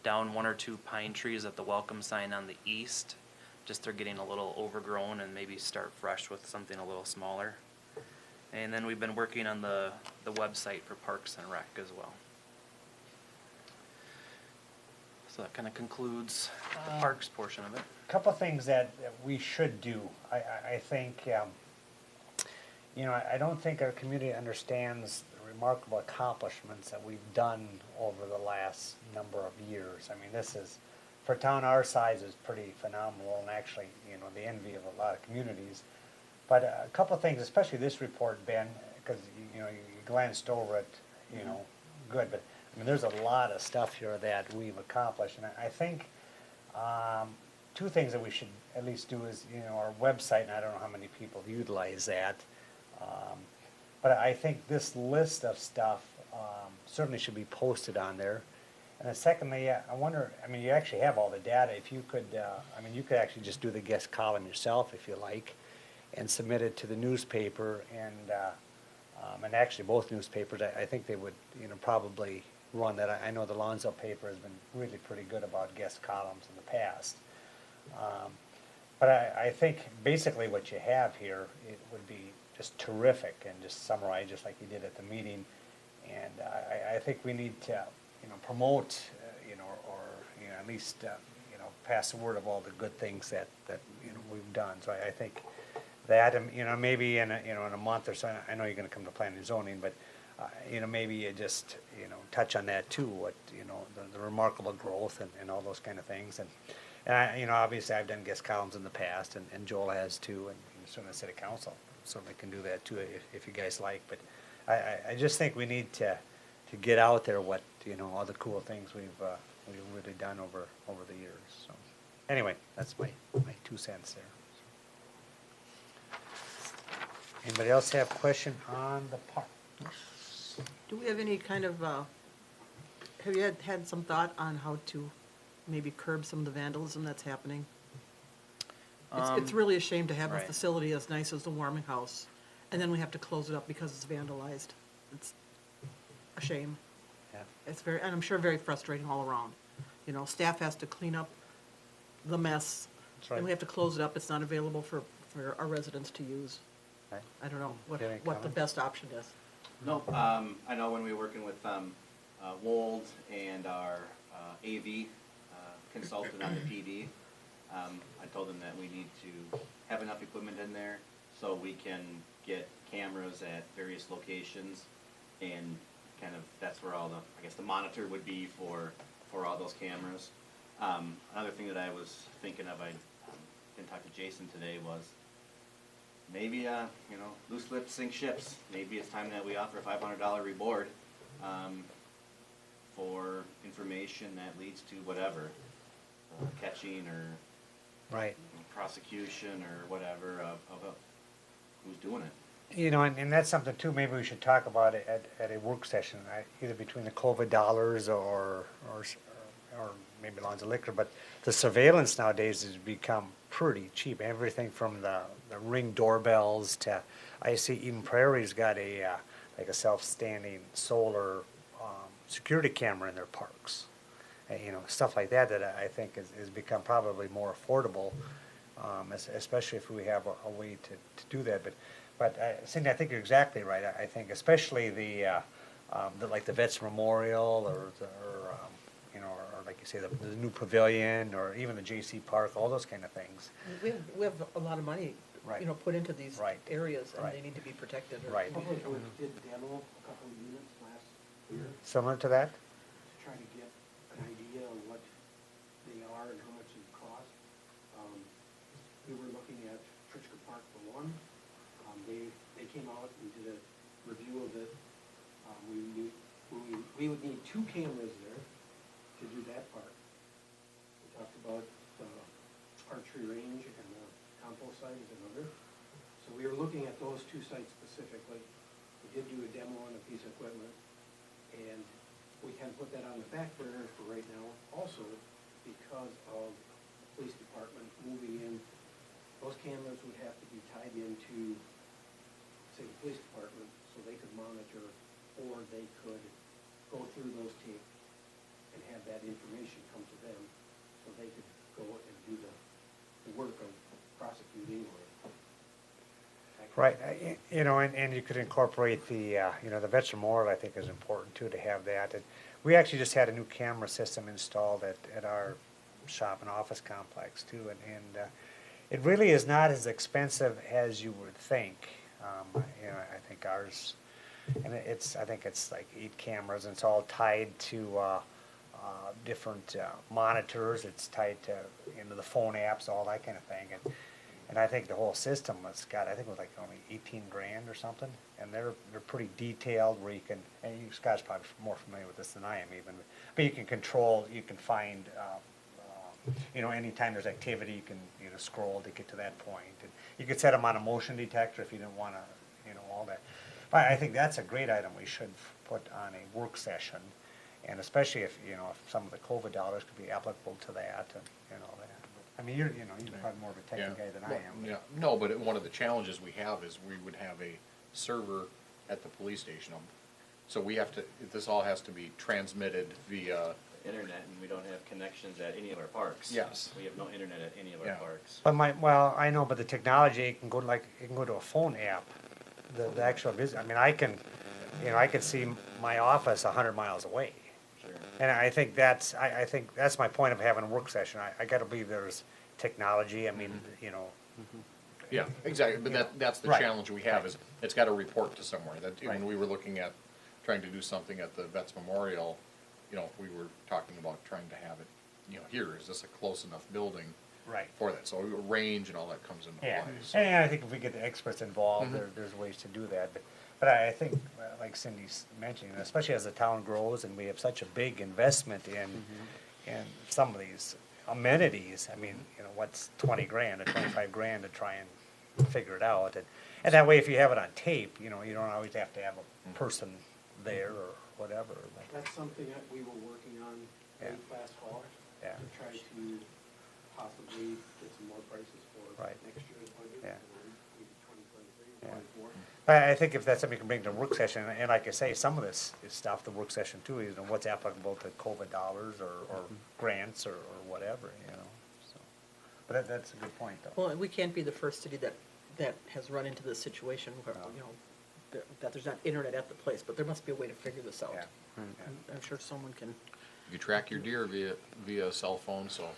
down 1 or 2 pine trees at the welcome sign on the east, just they're getting a little overgrown, and maybe start fresh with something a little smaller. And then we've been working on the website for Parks and Rec as well. So that kind of concludes the parks portion of it. Couple things that we should do. I think, I don't think our community understands the remarkable accomplishments that we've done over the last number of years. I mean, this is, for a town our size, is pretty phenomenal, and actually, the envy of a lot of communities. But a couple of things, especially this report, Ben, because, you glanced over it, good, but I mean, there's a lot of stuff here that we've accomplished, and I think 2 things that we should at least do is, our website, and I don't know how many people utilize that, but I think this list of stuff certainly should be posted on there. And then secondly, I wonder, I mean, you actually have all the data. If you could, you could actually just do the guest column yourself if you like, and submit it to the newspaper, and actually both newspapers, I think they would, probably run that. I know the Lonzo paper has been really pretty good about guest columns in the past. But I think basically what you have here, it would be just terrific, and just summarize just like you did at the meeting. And I think we need to, promote, or at least, pass the word of all the good things that we've done. So I think that, maybe in a month or so, I know you're gonna come to planning and zoning, but you know, maybe you just, you know, touch on that too, what, you know, the remarkable growth and all those kind of things. And I, you know, obviously I've done guest columns in the past and Joel has too, and certainly the city council certainly can do that too if you guys like. But I just think we need to get out there what, you know, all the cool things we've really done over the years. So anyway, that's my 2 cents there. Anybody else have a question on the park? Do we have any kind of, have you had some thought on how to maybe curb some of the vandalism that's happening? It's really a shame to have a right. facility as nice as the Warming House, and then we have to close it up because it's vandalized. It's a shame. Yeah. It's very, and I'm sure very frustrating all around. You know, staff has to clean up the mess, That's right. and we have to close it up. It's not available for our residents to use. Right. I don't know Do you have any what the comments? best option is. No, I know when we were working with Wold and our AV consultant on the PD, I told them that we need to have enough equipment in there so we can get cameras at various locations, and kind of, that's where all the, I guess the monitor would be for all those cameras. Another thing that I was thinking of, I didn't talk to Jason today, was maybe, you know, loose lips sink ships. Maybe it's time that we offer a $500 reward for information that leads to whatever, catching or Right. prosecution or whatever of who's doing it. You know, and that's something too, maybe we should talk about it at a work session, either between the COVID dollars or maybe Lonzo Liquor, but the surveillance nowadays has become pretty cheap. Everything from the Ring doorbells to, I see Eden Prairie's got like a self-standing solar security camera in their parks. You know, stuff like that I think has become probably more affordable, especially if we have a way to do that. But Cindy, I think you're exactly right. I think especially the like the Vets Memorial or you know, or like you say, the new pavilion or even the J.C. Park, all those kind of things. We have a lot of money, Right. you know, put into these Right. areas, and Right. they need to be protected. or- Right. Public Works did demo a couple of units last year Similar to that? to try to get an idea of what they are and how much it cost. We were looking at Fritchker Park for one. They came out and did a review of it. We would need 2 cameras there to do that part. We talked about the archery range and the compost site is another. So we were looking at those 2 sites specifically. We did do a demo on a piece of equipment, and we can put that on the back burner for right now, also because of the police department moving in. Those cameras would have to be tied into, say, the police department, so they could monitor, or they could go through those tapes and have that information come to them, so they could go and do the work of prosecuting or. Right, you know, and you could incorporate the, you know, the Vets Memorial, I think is important too, to have that. And we actually just had a new camera system installed at our shop and office complex too, and it really is not as expensive as you would think. You know, I think ours, and I think it's like 8 cameras, and it's all tied to different monitors. It's tied to, you know, the phone apps, all that kind of thing. And I think the whole system was I think it was like only 18 grand or something. And they're pretty detailed where you can, and Scott's probably more familiar with this than I am even, but you can control, you can find, you know, anytime there's activity, you can, you know, scroll to get to that point. And you could set them on a motion detector if you didn't want to, you know, all that. But I think that's a great item we should put on a work session. And especially if, you know, if some of the COVID dollars could be applicable to that and, you know, that. I mean, you're probably more of a technical guy than I am. Yeah, no, but one of the challenges we have is we would have a server at the police station. So we have to, this all has to be transmitted via, Internet, and we don't have connections at any of our parks. Yes. We have no internet at any of our Yeah. parks. But well, I know, but the technology, it can go to a phone app, the actual visit. I mean, I can see my office 100 miles away. Sure. And I think that's my point of having a work session. I gotta believe there's technology, I mean, you know. yeah, exactly, but that's the Right. challenge we have, is it's gotta report to somewhere. That, Right. when we were looking at trying to do something at the Vets Memorial, you know, we were talking about trying to have it, you know, here, is this a close enough building Right. for that? So range and all that comes into Yeah, play. So- and I think if we get the experts involved, there's ways to do that, but I think, like Cindy's mentioning, especially as the town grows and we have such a big investment in some of these amenities, I mean, you know, what's 20 grand or 25 grand to try and figure it out, and that way, if you have it on tape, you know, you don't always have to have a person there or whatever, but, That's something that we were working on Yeah. late last fall, Yeah. to try to possibly get some more prices for Right. next year's budget, Yeah. maybe 2023 Yeah. or 24. I think if that's something you can bring to the work session, and like I say, some of this is stuff, the work session too, you know, what's applicable to COVID dollars or grants or whatever, you know, so. But that's a good point, though. Well, we can't be the first city that has run into this situation where, you know, that there's not internet at the place, but there must be a way to figure this out. Yeah. I'm sure someone can. You track your deer via cell phone, so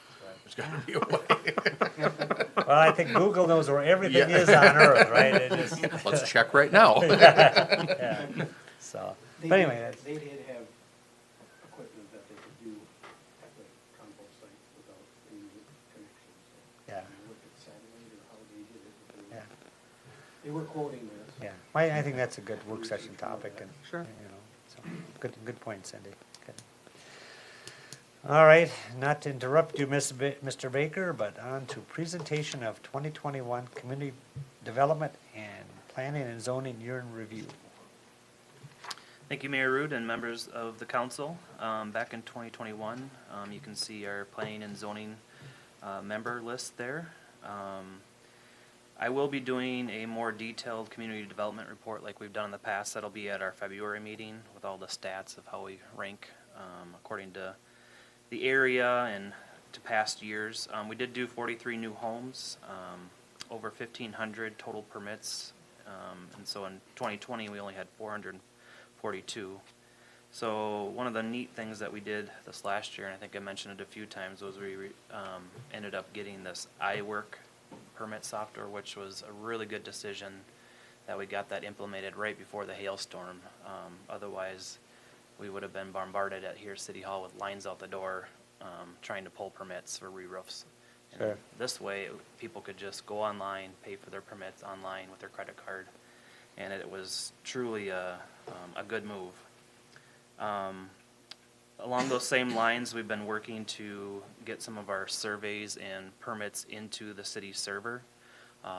there's gotta be a way. Well, I think Google knows where everything Yeah. is on Earth, right? It just, Let's check right now. yeah, so, They but anyway, did- that's, They did have equipment that they could do at the compost site without any connection, so. Yeah. I looked at satellite or how they did it, but yeah, they were quoting this. yeah. I think that's a good work session topic and, Sure. you know, so, good point, Cindy. Good. All right, not to interrupt you, Mr. Baker, but on to presentation of 2021 Community Development and Planning and Zoning Year in Review. Thank you, Mayor Rude and members of the council. Back in 2021, you can see our planning and zoning member list there. I will be doing a more detailed community development report like we've done in the past. That'll be at our February meeting with all the stats of how we rank according to the area and to past years. We did do 43 new homes, over 1,500 total permits. And so in 2020, we only had 442. So one of the neat things that we did this last year, and I think I mentioned it a few times, was we ended up getting this iWork permit software, which was a really good decision that we got that implemented right before the hailstorm. Otherwise, we would have been bombarded at here City Hall with lines out the door trying to pull permits for re-roofs. And Sure. this way, people could just go online, pay for their permits online with their credit card, and it was truly a good move. Along those same lines, we've been working to get some of our surveys and permits into the city server.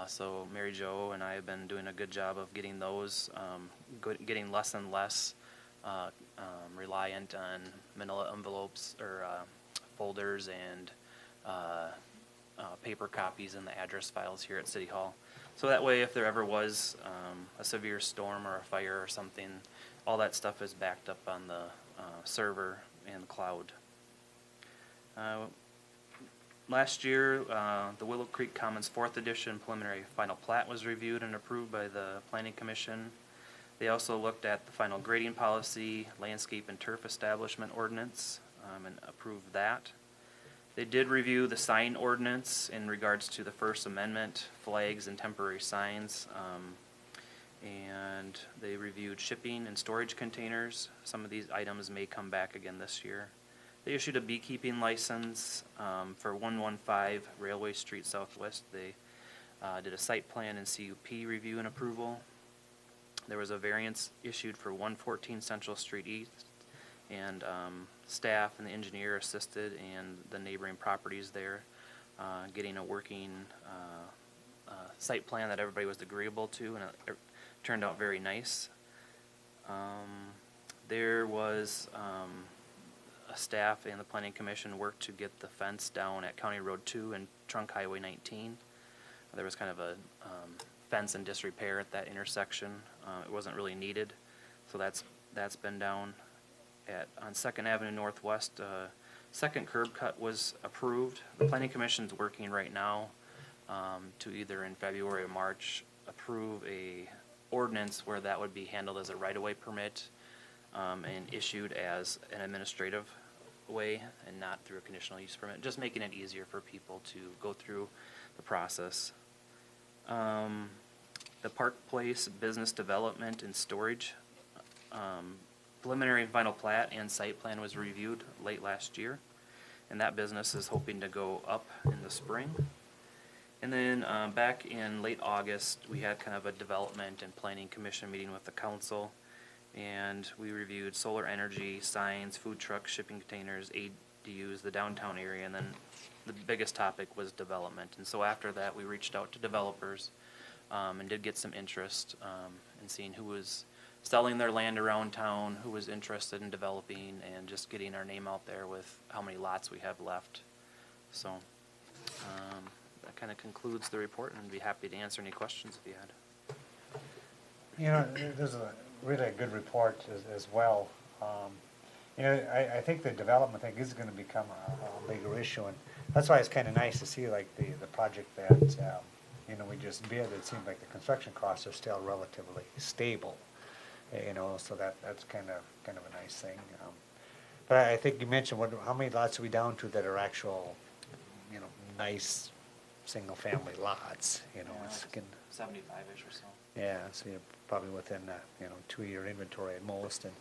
So Mary Jo and I have been doing a good job of getting those, getting less and less reliant on manila envelopes or folders and paper copies in the address files here at City Hall. So that way, if there ever was a severe storm or a fire or something, all that stuff is backed up on the server and cloud. Last year, the Willow Creek Commons 4th Edition preliminary final plat was reviewed and approved by the Planning Commission. They also looked at the final grading policy, landscape and turf establishment ordinance, and approved that. They did review the sign ordinance in regards to the First Amendment, flags and temporary signs. And they reviewed shipping and storage containers. Some of these items may come back again this year. They issued a beekeeping license for 115 Railway Street Southwest. They did a site plan and CUP review and approval. There was a variance issued for 114 Central Street East, and staff and the engineer assisted in the neighboring properties there, getting a working site plan that everybody was agreeable to, and it turned out very nice. There was a staff and the planning commission worked to get the fence down at County Road 2 and Trunk Highway 19. There was kind of a fence in disrepair at that intersection. It wasn't really needed, so that's been down. On 2nd Avenue Northwest, second curb cut was approved. The planning commission's working right now to either in February or March approve a ordinance where that would be handled as a right-of-way permit and issued as an administrative way and not through a conditional use permit, just making it easier for people to go through the process. The Park Place Business Development and Storage preliminary and final plat and site plan was reviewed late last year, and that business is hoping to go up in the spring. And then, back in late August, we had kind of a development and planning commission meeting with the council, and we reviewed solar energy, signs, food trucks, shipping containers, ADUs, the downtown area, and then the biggest topic was development. And so after that, we reached out to developers, and did get some interest, in seeing who was selling their land around town, who was interested in developing, and just getting our name out there with how many lots we have left. So, that kind of concludes the report, and I'd be happy to answer any questions if you had. You know, this is a really good report as well. You know, I think the development thing is gonna become a bigger issue, and that's why it's kinda nice to see like the project that, you know, we just bid. It seems like the construction costs are still relatively stable, you know, so that's kind of a nice thing. But I think you mentioned, how many lots are we down to that are actual, you know, nice, single-family lots, you know, it's getting, 75-ish or so. yeah, so you're probably within, you know, 2-year inventory at most, and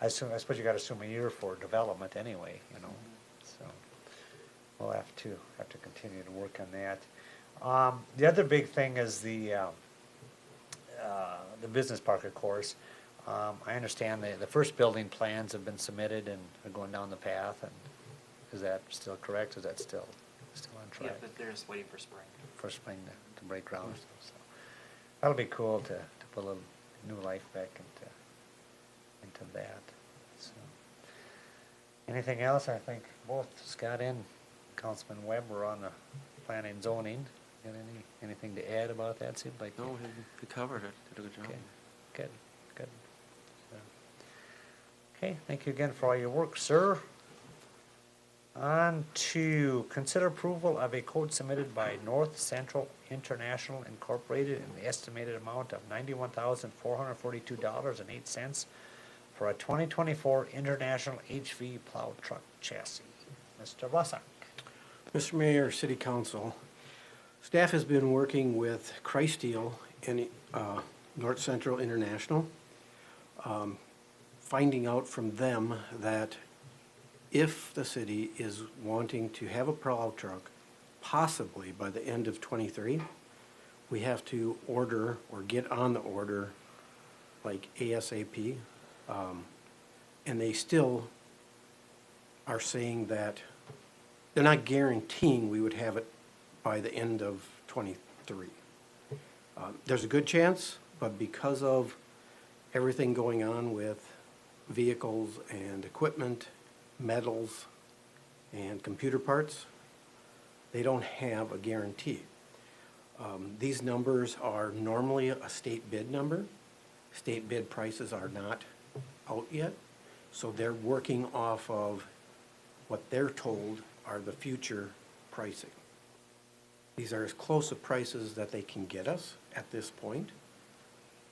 I suppose you gotta assume a year for development anyway, you know, so we'll have to continue to work on that. The other big thing is the business park, of course. I understand the first building plans have been submitted and are going down the path, and is that still correct? Is that still on Yeah, track? but they're just waiting for spring. For spring to break ground, so that'll be cool to put a little new life back into that, so. Anything else? I think both Scott and Councilman Webb were on the planning and zoning. Got anything to add about that? Seemed like. No, we covered it, did a good job. Okay, good. So, okay, thank you again for all your work, sir. On to consider approval of a quote submitted by North Central International Incorporated in the estimated amount of $91,442.08 for a 2024 International HV plow truck chassis. Mr. Vlasak. Mr. Mayor, City Council, staff has been working with Christeel and North Central International, finding out from them that if the city is wanting to have a plow truck, possibly by the end of '23, we have to order or get on the order like ASAP. And they still are saying that they're not guaranteeing we would have it by the end of '23. There's a good chance, but because of everything going on with vehicles and equipment, metals, and computer parts, they don't have a guarantee. These numbers are normally a state bid number. State bid prices are not out yet, so they're working off of what they're told are the future pricing. These are as close a prices that they can get us at this point.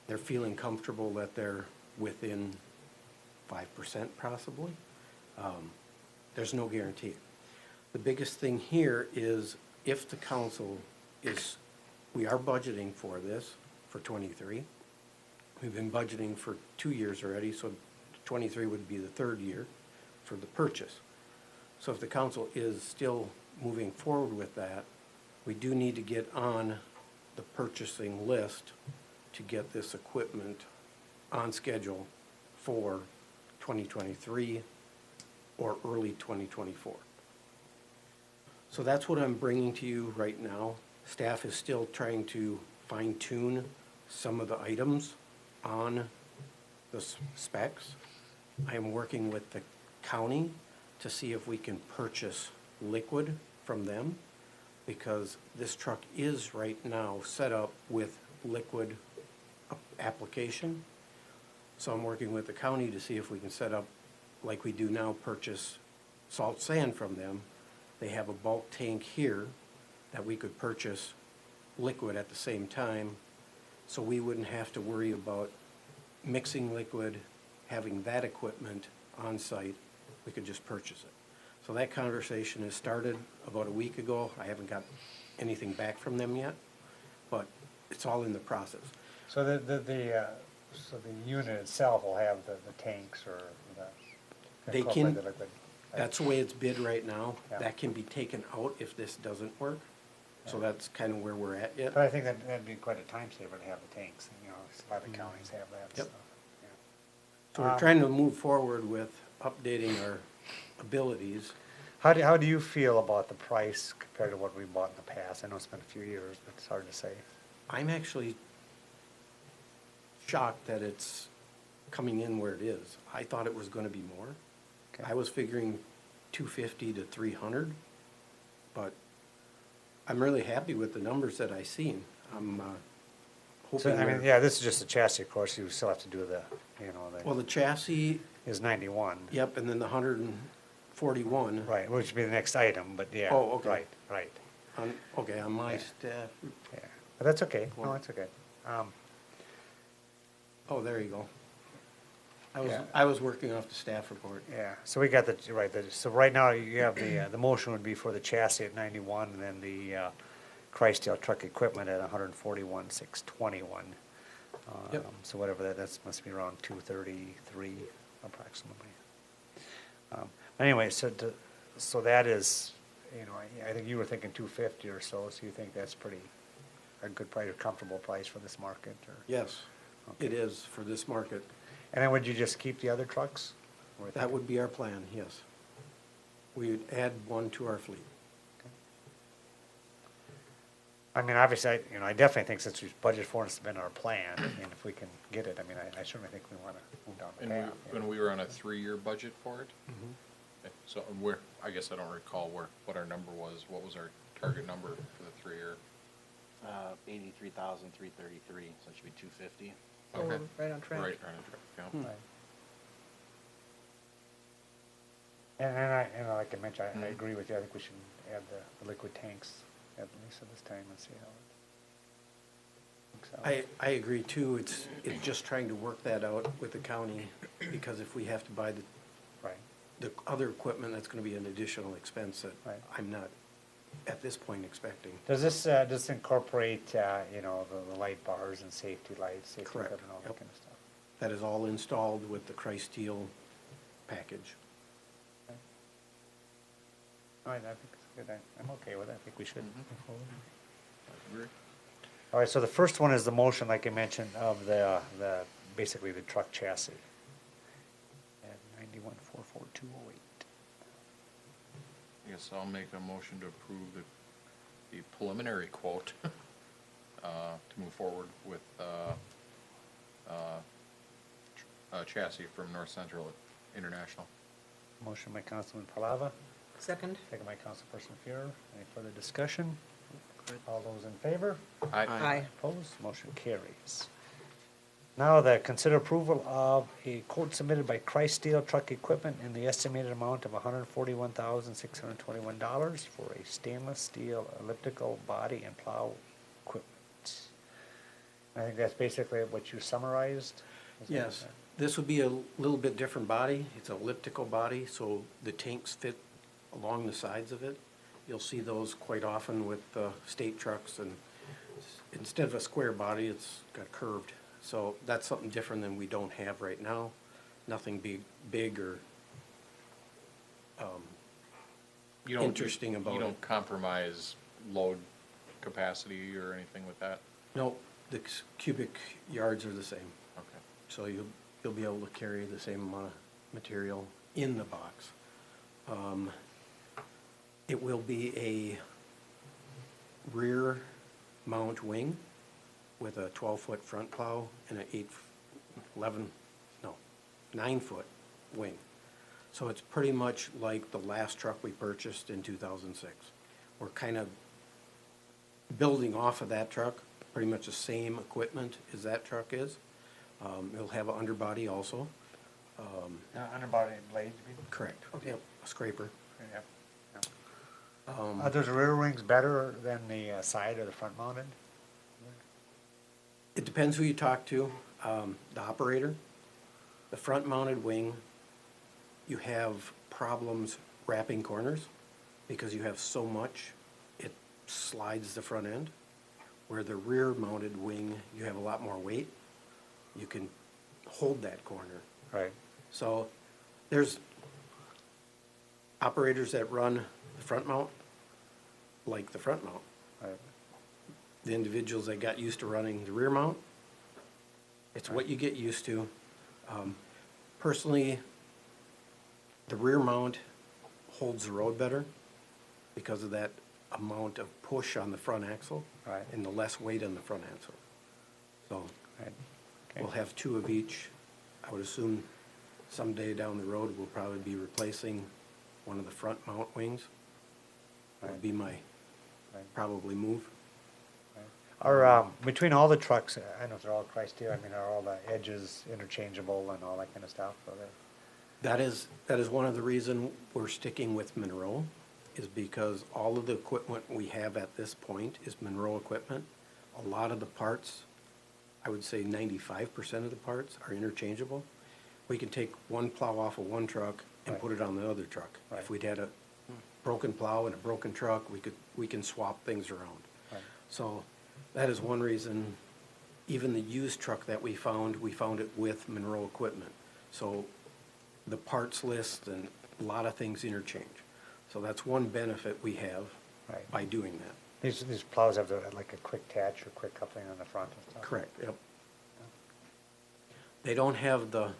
They're feeling comfortable that they're within 5% possibly. There's no guarantee. The biggest thing here is if the council we are budgeting for this for '23. We've been budgeting for 2 years already, so '23 would be the third year for the purchase. So if the council is still moving forward with that, we do need to get on the purchasing list to get this equipment on schedule for 2023 or early 2024. So that's what I'm bringing to you right now. Staff is still trying to fine tune some of the items on the specs. I am working with the county to see if we can purchase liquid from them, because this truck is right now set up with liquid application. So I'm working with the county to see if we can set up, like we do now, purchase salt sand from them. They have a bulk tank here that we could purchase liquid at the same time, so we wouldn't have to worry about mixing liquid, having that equipment on site. We could just purchase it. So that conversation has started about a week ago. I haven't got anything back from them yet, but it's all in the process. So the So the unit itself will have the tanks or the. They can- incorporated liquid. That's the way it's bid right now. Yeah. That can be taken out if this doesn't work. So that's kind of where we're at yet. But I think that'd be quite a time saver to have the tanks, you know, a lot of counties have that Yep. stuff. yeah. So we're trying to move forward with updating our abilities. How do you feel about the price compared to what we bought in the past? I know it's been a few years, but it's hard to say. I'm actually shocked that it's coming in where it is. I thought it was gonna be more. Okay. I was figuring 250 to 300, but I'm really happy with the numbers that I seen. I'm So, hoping I mean, they're, yeah, this is just a chassis, of course, you still have to do the, you know, well, the chassis, is 91. yep, and then the 141. Right, which would be the next item, but yeah. Oh, okay. Right, Okay, on my Yeah. staff, yeah. But that's okay, no, that's okay. oh, there you go. Yeah. I was working off the staff report. Yeah, so we got so right now you have the motion would be for the chassis at 91 and then the Christdale truck equipment at 141,621. Yep. So whatever that must be around 233 approximately. But anyway, so that is, you know, I think you were thinking 250 or so you think that's a good price, a comfortable price for this market, or? Yes, Okay. it is for this market. And then would you just keep the other trucks? Or That would be our plan, yes. We'd add one to our fleet. I mean, obviously, I definitely think since we've budgeted for it, it's been our plan, and if we can get it, I mean, I certainly think we wanna move down the And path. when we were on a 3-year budget for it? Okay, so I guess I don't recall what our number was. What was our target number for the 3-year? 83,333, so it should be 250. So we're right on track. Right, on track, yeah. Right. And like I mentioned, I agree with you, I think we should add the liquid tanks at least at this time and see how it works out. I agree too. It's just trying to work that out with the county, because if we have to buy Right, the other equipment, that's gonna be an additional expense that Right. I'm not, at this point, expecting. does this incorporate, you know, the light bars and safety lights, safety Correct, equipment, all that yep. kind of stuff? That is all installed with the Christeel package. All right, I think it's good, I'm okay with it, I think we should move forward. I agree. All right, so the first one is the motion, like I mentioned, of basically the truck chassis at 91,44208. I guess I'll make a motion to approve the preliminary quote to move forward with a chassis from North Central International. Motion by Councilman Palava, Second? second by Councilperson Fuhrer. Any further discussion? All those in favor? Aye. Opposed? Motion carries. Now, consider approval of a quote submitted by Christdale Truck Equipment in the estimated amount of $141,621 for a stainless steel elliptical body and plow equipment. I think that's basically what you summarized. Is that- Yes, this would be a little bit different body. It's an elliptical body, so the tanks fit along the sides of it. You'll see those quite often with state trucks, and instead of a square body, it's got curved. So that's something different than we don't have right now. Nothing big or You don't- interesting about You it. don't compromise load capacity or anything with that? No, the cubic yards are the same. Okay. So you'll be able to carry the same amount of material in the box. It will be a rear mount wing with a 12-foot front plow and an 9-foot wing. So it's pretty much like the last truck we purchased in 2006. We're kind of building off of that truck, pretty much the same equipment as that truck is. It'll have an underbody also. Underbody blades, you mean? Correct. Yep, a scraper. Yep. Um, Are those rear wings better than the side or the front mounted? It depends who you talk to. The operator, the front mounted wing, you have problems wrapping corners because you have so much, it slides the front end. Where the rear mounted wing, you have a lot more weight. You can hold that corner. Right, So there's operators that run the front mount, like the front mount. right, The individuals that got used to running the rear mount, it's what you get used to. Personally, the rear mount holds the road better because of that amount of push on the front axle. Right. And the less weight on the front axle. So right. Okay. we'll have two of each. I would assume someday down the road, we'll probably be replacing one of the front mount wings. That would be my Right. probably move. Are, between all the trucks, I know they're all Christ-steel, I mean, are all the edges interchangeable and all that kind of stuff? Or That is one of the reason we're sticking with Monroe, is because all of the equipment we have at this point is Monroe equipment. A lot of the parts, I would say 95% of the parts are interchangeable. We can take one plow off of one truck and Right. put it on the other truck. Right. If we'd had a broken plow and a broken truck, we can swap things around. Right. So that is one reason, even the used truck that we found it with Monroe equipment. So the parts list and a lot of things interchange. So that's one benefit we have Right. by doing that. These plows have like a quick catch or quick coupling on the front and stuff? Correct, yep. They don't have the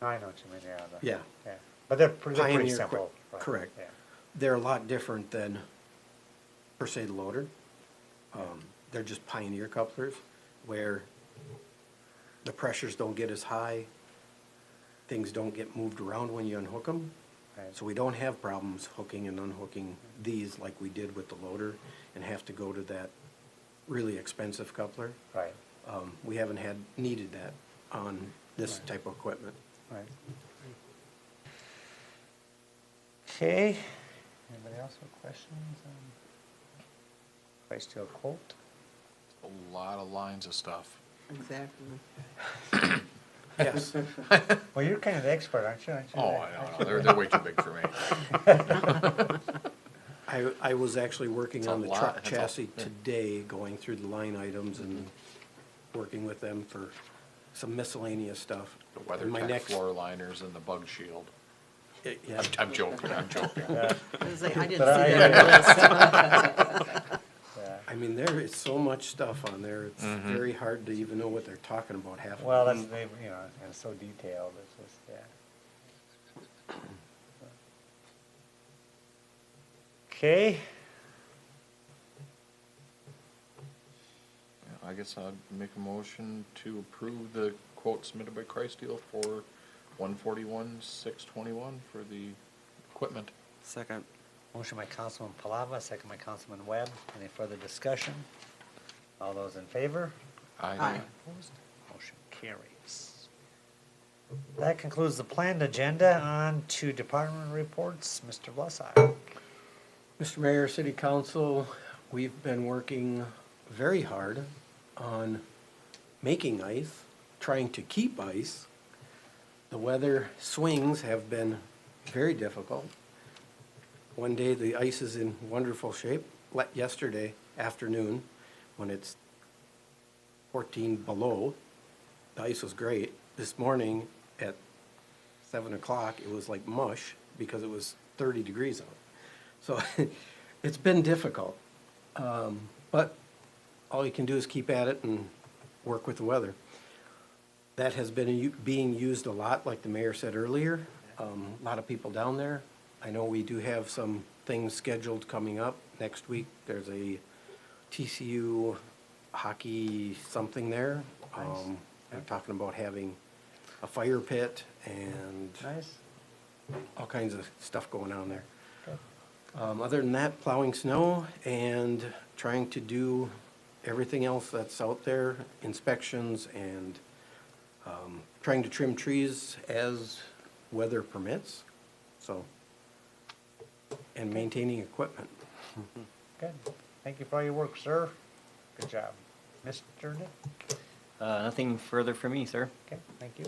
I know what you mean, yeah. Yeah. Yeah, but they're pretty Pioneer simple. quick, right, correct. Yeah, They're a lot different than, per se, the loader. They're just Pioneer couplers, where the pressures don't get as high, things don't get moved around when you unhook them. Right. So we don't have problems hooking and unhooking these like we did with the loader, and have to go to that really expensive coupler. right, We haven't needed that on this Right. type of equipment. right. Okay, anybody else with questions on Christ-steel quote? A lot of lines of stuff. Exactly. Yes. Well, you're kind of the expert, aren't you? Oh, I know, they're way too big for me. I was actually working It's a on the lot, truck that's a- chassis yeah. today, going through the line items and working with them for some miscellaneous stuff. The And my WeatherTech next- floor liners and the bug shield. Yeah, I'm joking, I'm joking. Yeah, I was like, I didn't see But I- that on the list. yeah. I mean, there is so much stuff on there, it's Mhm. very hard to even know what they're talking about half of Well, it. that's, they, you know, and it's so detailed, it's just, yeah. Okay, Yeah, I guess I'd make a motion to approve the quote submitted by Christeel for 141,621 for the equipment. Second. motion by Councilman Palava, second by Councilman Webb. Any further discussion? All those in favor? Aye. Opposed? Motion carries. That concludes the planned agenda. On to department reports. Mr. Blessock. Mr. Mayor, City Council, we've been working very hard on making ice, trying to keep ice. The weather swings have been very difficult. One day the ice is in wonderful shape. Yesterday afternoon, when it's 14 below, the ice was great. This morning at 7 o'clock, it was like mush because it was 30 degrees out. So it's been difficult. But all you can do is keep at it and work with the weather. That has been being used a lot, like the mayor said earlier. A lot of people down there. I know we do have some things scheduled coming up. Next week, there's a TCU hockey something there. They're talking about having a fire pit and Nice. all kinds of stuff going on there. Good. Other than that, plowing snow and trying to do everything else that's out there, inspections and trying to trim trees as weather permits, so, and maintaining equipment. Good. Thank you for all your work, sir. Good job. Mr. Nick? Nothing further from me, sir. Okay, thank you.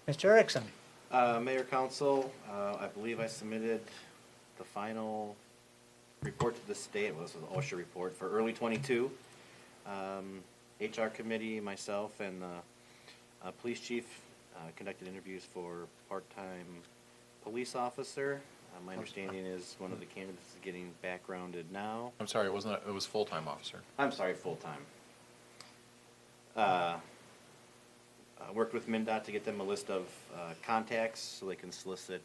Mr. Erickson? Mayor, council, I believe I submitted the final report to the state, it was an OSHA report for early '22. HR committee, myself, and the Police chief conducted interviews for part-time police officer. My understanding is one of the candidates is getting backgrounded now. I'm sorry, it was full-time officer. I'm sorry, full-time. Worked with MinDOT to get them a list of contacts so they can solicit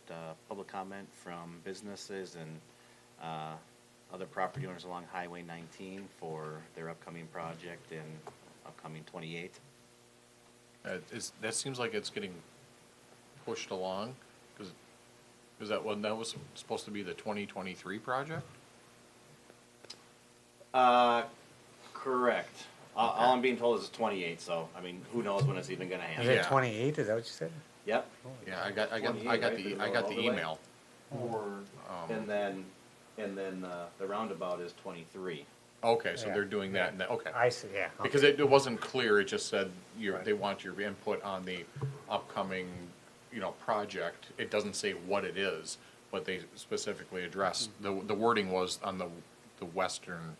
public comment from businesses and other property owners along Highway 19 for their upcoming project in upcoming 28. That seems like it's getting pushed along, because that was supposed to be the 2023 project? Correct. All I'm being told is it's 28, so, I mean, who knows when it's even gonna Is happen. it Yeah. 28, is that what you said? Yep. Yeah, I got 28, the right? All the way? email. And then the roundabout is 23. Okay, so Yeah. they're doing that, and okay. I see, yeah. okay. Because it wasn't clear, it just said they want your input on the upcoming, project. It doesn't say what it is, but they specifically address, the wording was on the western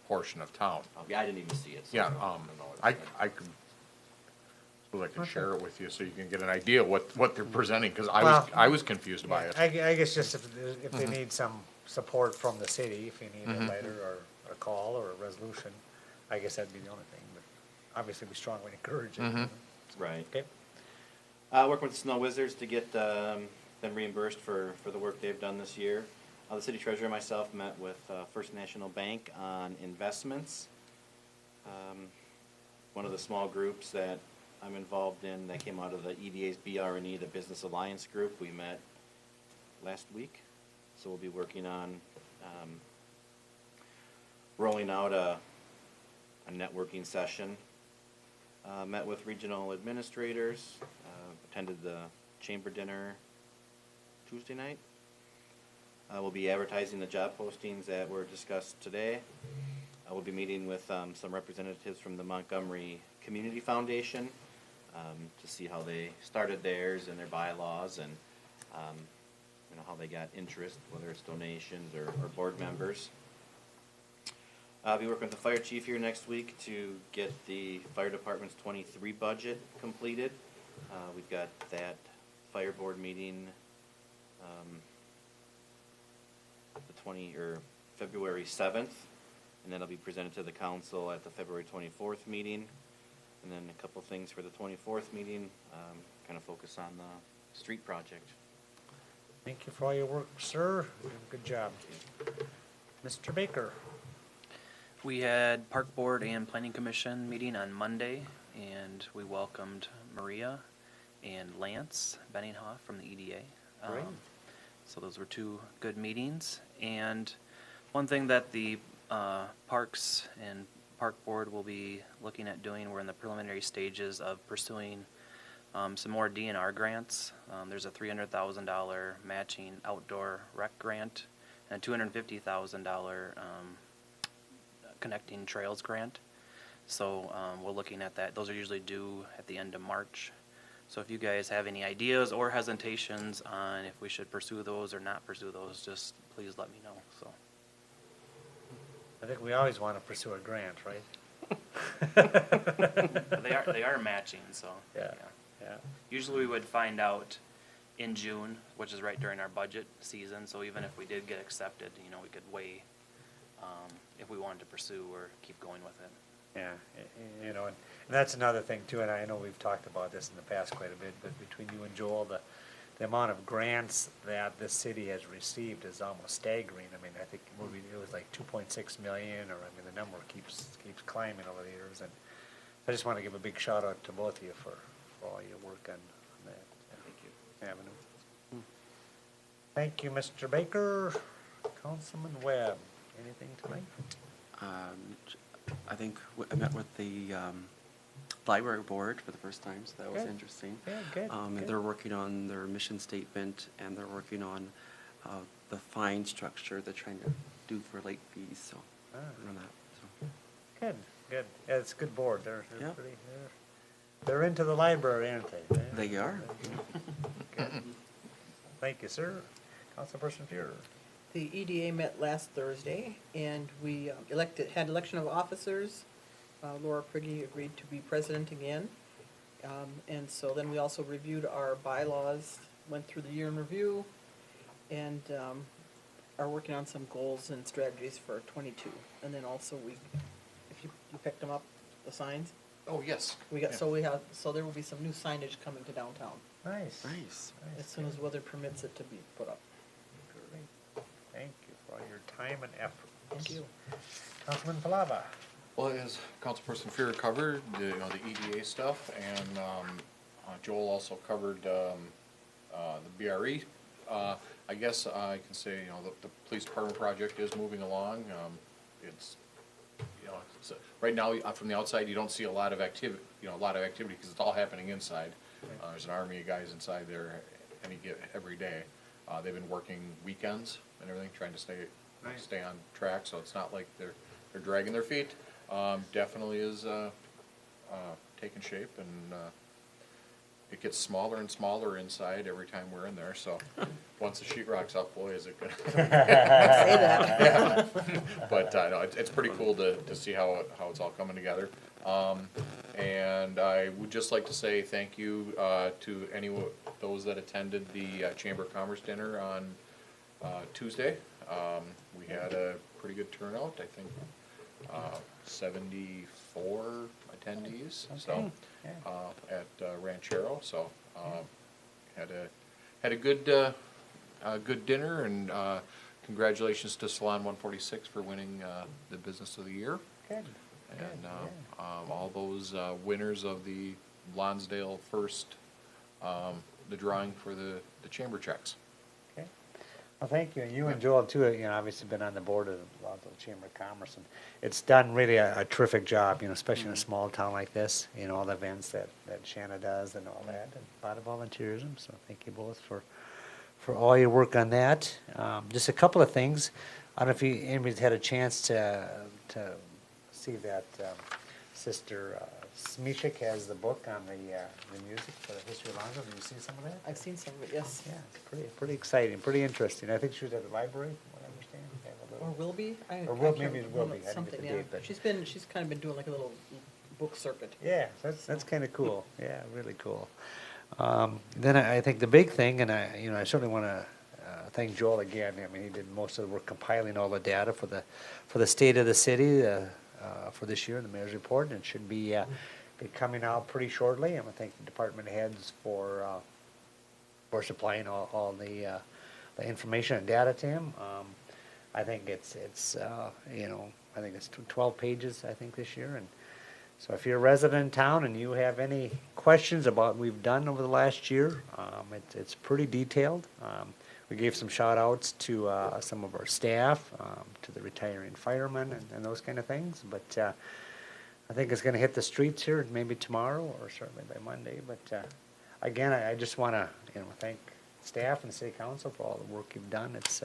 portion of town. Yeah, I didn't even see it. So Yeah, I don't know what it I said. could, suppose I could share it with you so you can get an idea what they're presenting, because Well, I was confused by it. I guess just if they need some support from the city, if you need a letter or a call or a resolution, I guess that'd be the only thing, but obviously we strongly encourage it. Right. Okay, Working with the Snow Wizards to get them reimbursed for the work they've done this year. The city treasurer and myself met with First National Bank on investments. One of the small groups that I'm involved in that came out of the EDA's BR&E, the Business Alliance Group, we met last week. So we'll be working on rolling out a networking session. Met with regional administrators, attended the chamber dinner Tuesday night. We'll be advertising the job postings that were discussed today. I will be meeting with some representatives from the Montgomery Community Foundation to see how they started theirs and their bylaws and how they got interest, whether it's donations or board members. I'll be working with the fire chief here next week to get the fire department's 23 budget completed. We've got that fire board meeting February 7th, and that'll be presented to the council at the February 24th meeting. And then a couple things for the 24th meeting, kind of focus on the street project. thank you for all your work, sir, you did a good job. Mr. Baker, We had Park Board and Planning Commission meeting on Monday, and we welcomed Maria and Lance Benninghoff from the EDA. Great. So those were two good meetings. And one thing that the Parks and Park Board will be looking at doing, we're in the preliminary stages of pursuing some more DNR grants. There's a $300,000 matching outdoor rec grant and a $250,000 connecting trails grant. So we're looking at that. Those are usually due at the end of March. So if you guys have any ideas or hesitations on if we should pursue those or not pursue those, just please let me know. So I think we always want to pursue a grant, right? but they are matching. So Yeah. Usually we would find out in June, which is right during our budget season. So even if we did get accepted, we could weigh if we wanted to pursue or keep going with it. Yeah, and that's another thing too, and I know we've talked about this in the past quite a bit, but between you and Joel, the amount of grants that this city has received is almost staggering. I mean, I think it was like 2.6 million, or the number keeps climbing over the years, and I just want to give a big shout out to both of you for all your work on that avenue. Thank you, Mr. Baker. Councilman Webb, anything tonight? I think I met with the library board for the first time, so that was Good. interesting. Yeah, good, And good. they're working on their mission statement, and they're working on the fine structure they're trying to do for late fees, so, Ah. on that, so. Good. Yeah, it's a good board. They're Yeah. they're into the library, aren't they? They are. Thank you, sir. Councilperson Fuhrer. The EDA met last Thursday, and we had election of officers. Laura Prigge agreed to be president again, And so then we also reviewed our bylaws, went through the year in review, and are working on some goals and strategies for '22. And then also if you picked them up, the signs, Oh, yes. we got, Yeah. so there will be some new signage coming to downtown, Nice. Nice. as soon as weather permits it to be put up. Great. Thank you for all your time and effort. Thank you. Councilman Palava. Well, as Councilperson Fear covered, the EDA stuff, and Joel also covered the BRE. I guess I can say, the police department project is moving along. It's, right now, from the outside, you don't see a lot of activity, because it's all happening inside. There's an army of guys inside there every day. They've been working weekends and everything, trying to stay on track, so it's not like they're dragging their feet. Definitely is taking shape, and it gets smaller and smaller inside every time we're in there, so once the sheetrock's up, boy, is it gonna. Say that. Yeah. But, no, it's pretty cool to see how it's all coming together. And I would just like to say thank you, to those that attended the Chamber of Commerce dinner on, Tuesday. We had a pretty good turnout, I think, 74 attendees, so, at Ranchero, so, had a good dinner, and, congratulations to Salon 146 for winning, the Business of the Year. Good. And, all those, winners of the Lonsdale First, the drawing for the chamber checks. Okay. Well, thank you. And you and Joel too, obviously been on the board of the Lonsdale Chamber of Commerce, and it's done really a terrific job, especially in a small town like this, all the events that Shanna does and all that, and a lot of volunteerism, so thank you both for all your work on that. Just a couple of things. I don't know if anybody's had a chance to see that Sister Smishik has the book on the music for the history of Lonsdale. Did you see some of that? I've seen some of it, yes. Yeah, it's pretty exciting, pretty interesting. I think she was at the library, from what I understand. They have a Or little- will be? Or will- maybe it will be. I didn't get Something, the yeah. date, but- She's kind of been doing like a little book circuit. Yeah, that's kind of cool. Yeah, really cool. Then I think the big thing, and I certainly want to thank Joel again. I mean, he did most of the work compiling all the data for the state of the city for this year, the mayor's report, and it should be coming out pretty shortly. I'm gonna thank the department heads for supplying all the information and data to him. I think it's I think it's 12 pages, I think, this year. And so if you're a resident in town and you have any questions about what we've done over the last year, it's pretty detailed. We gave some shout outs to some of our staff, to the retiring firemen and those kind of things. But I think it's going to hit the streets here maybe tomorrow or certainly by Monday. But again, I just want to thank staff and the city council for all the work you've done. It's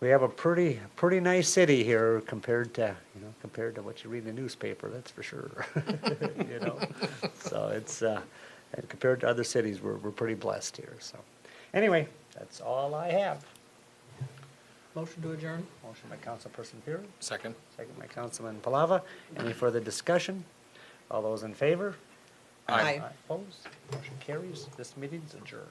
we have a pretty nice city here compared to what you read in the newspaper. That's for sure. So it's and compared to other cities, we're pretty blessed here. So anyway, that's all I have. Motion to adjourn? Motion by Councilperson Pier, Second. second by Councilman Palava. Any further discussion? All those in favor? Aye. Opposed? Motion carries. This meeting's adjourned.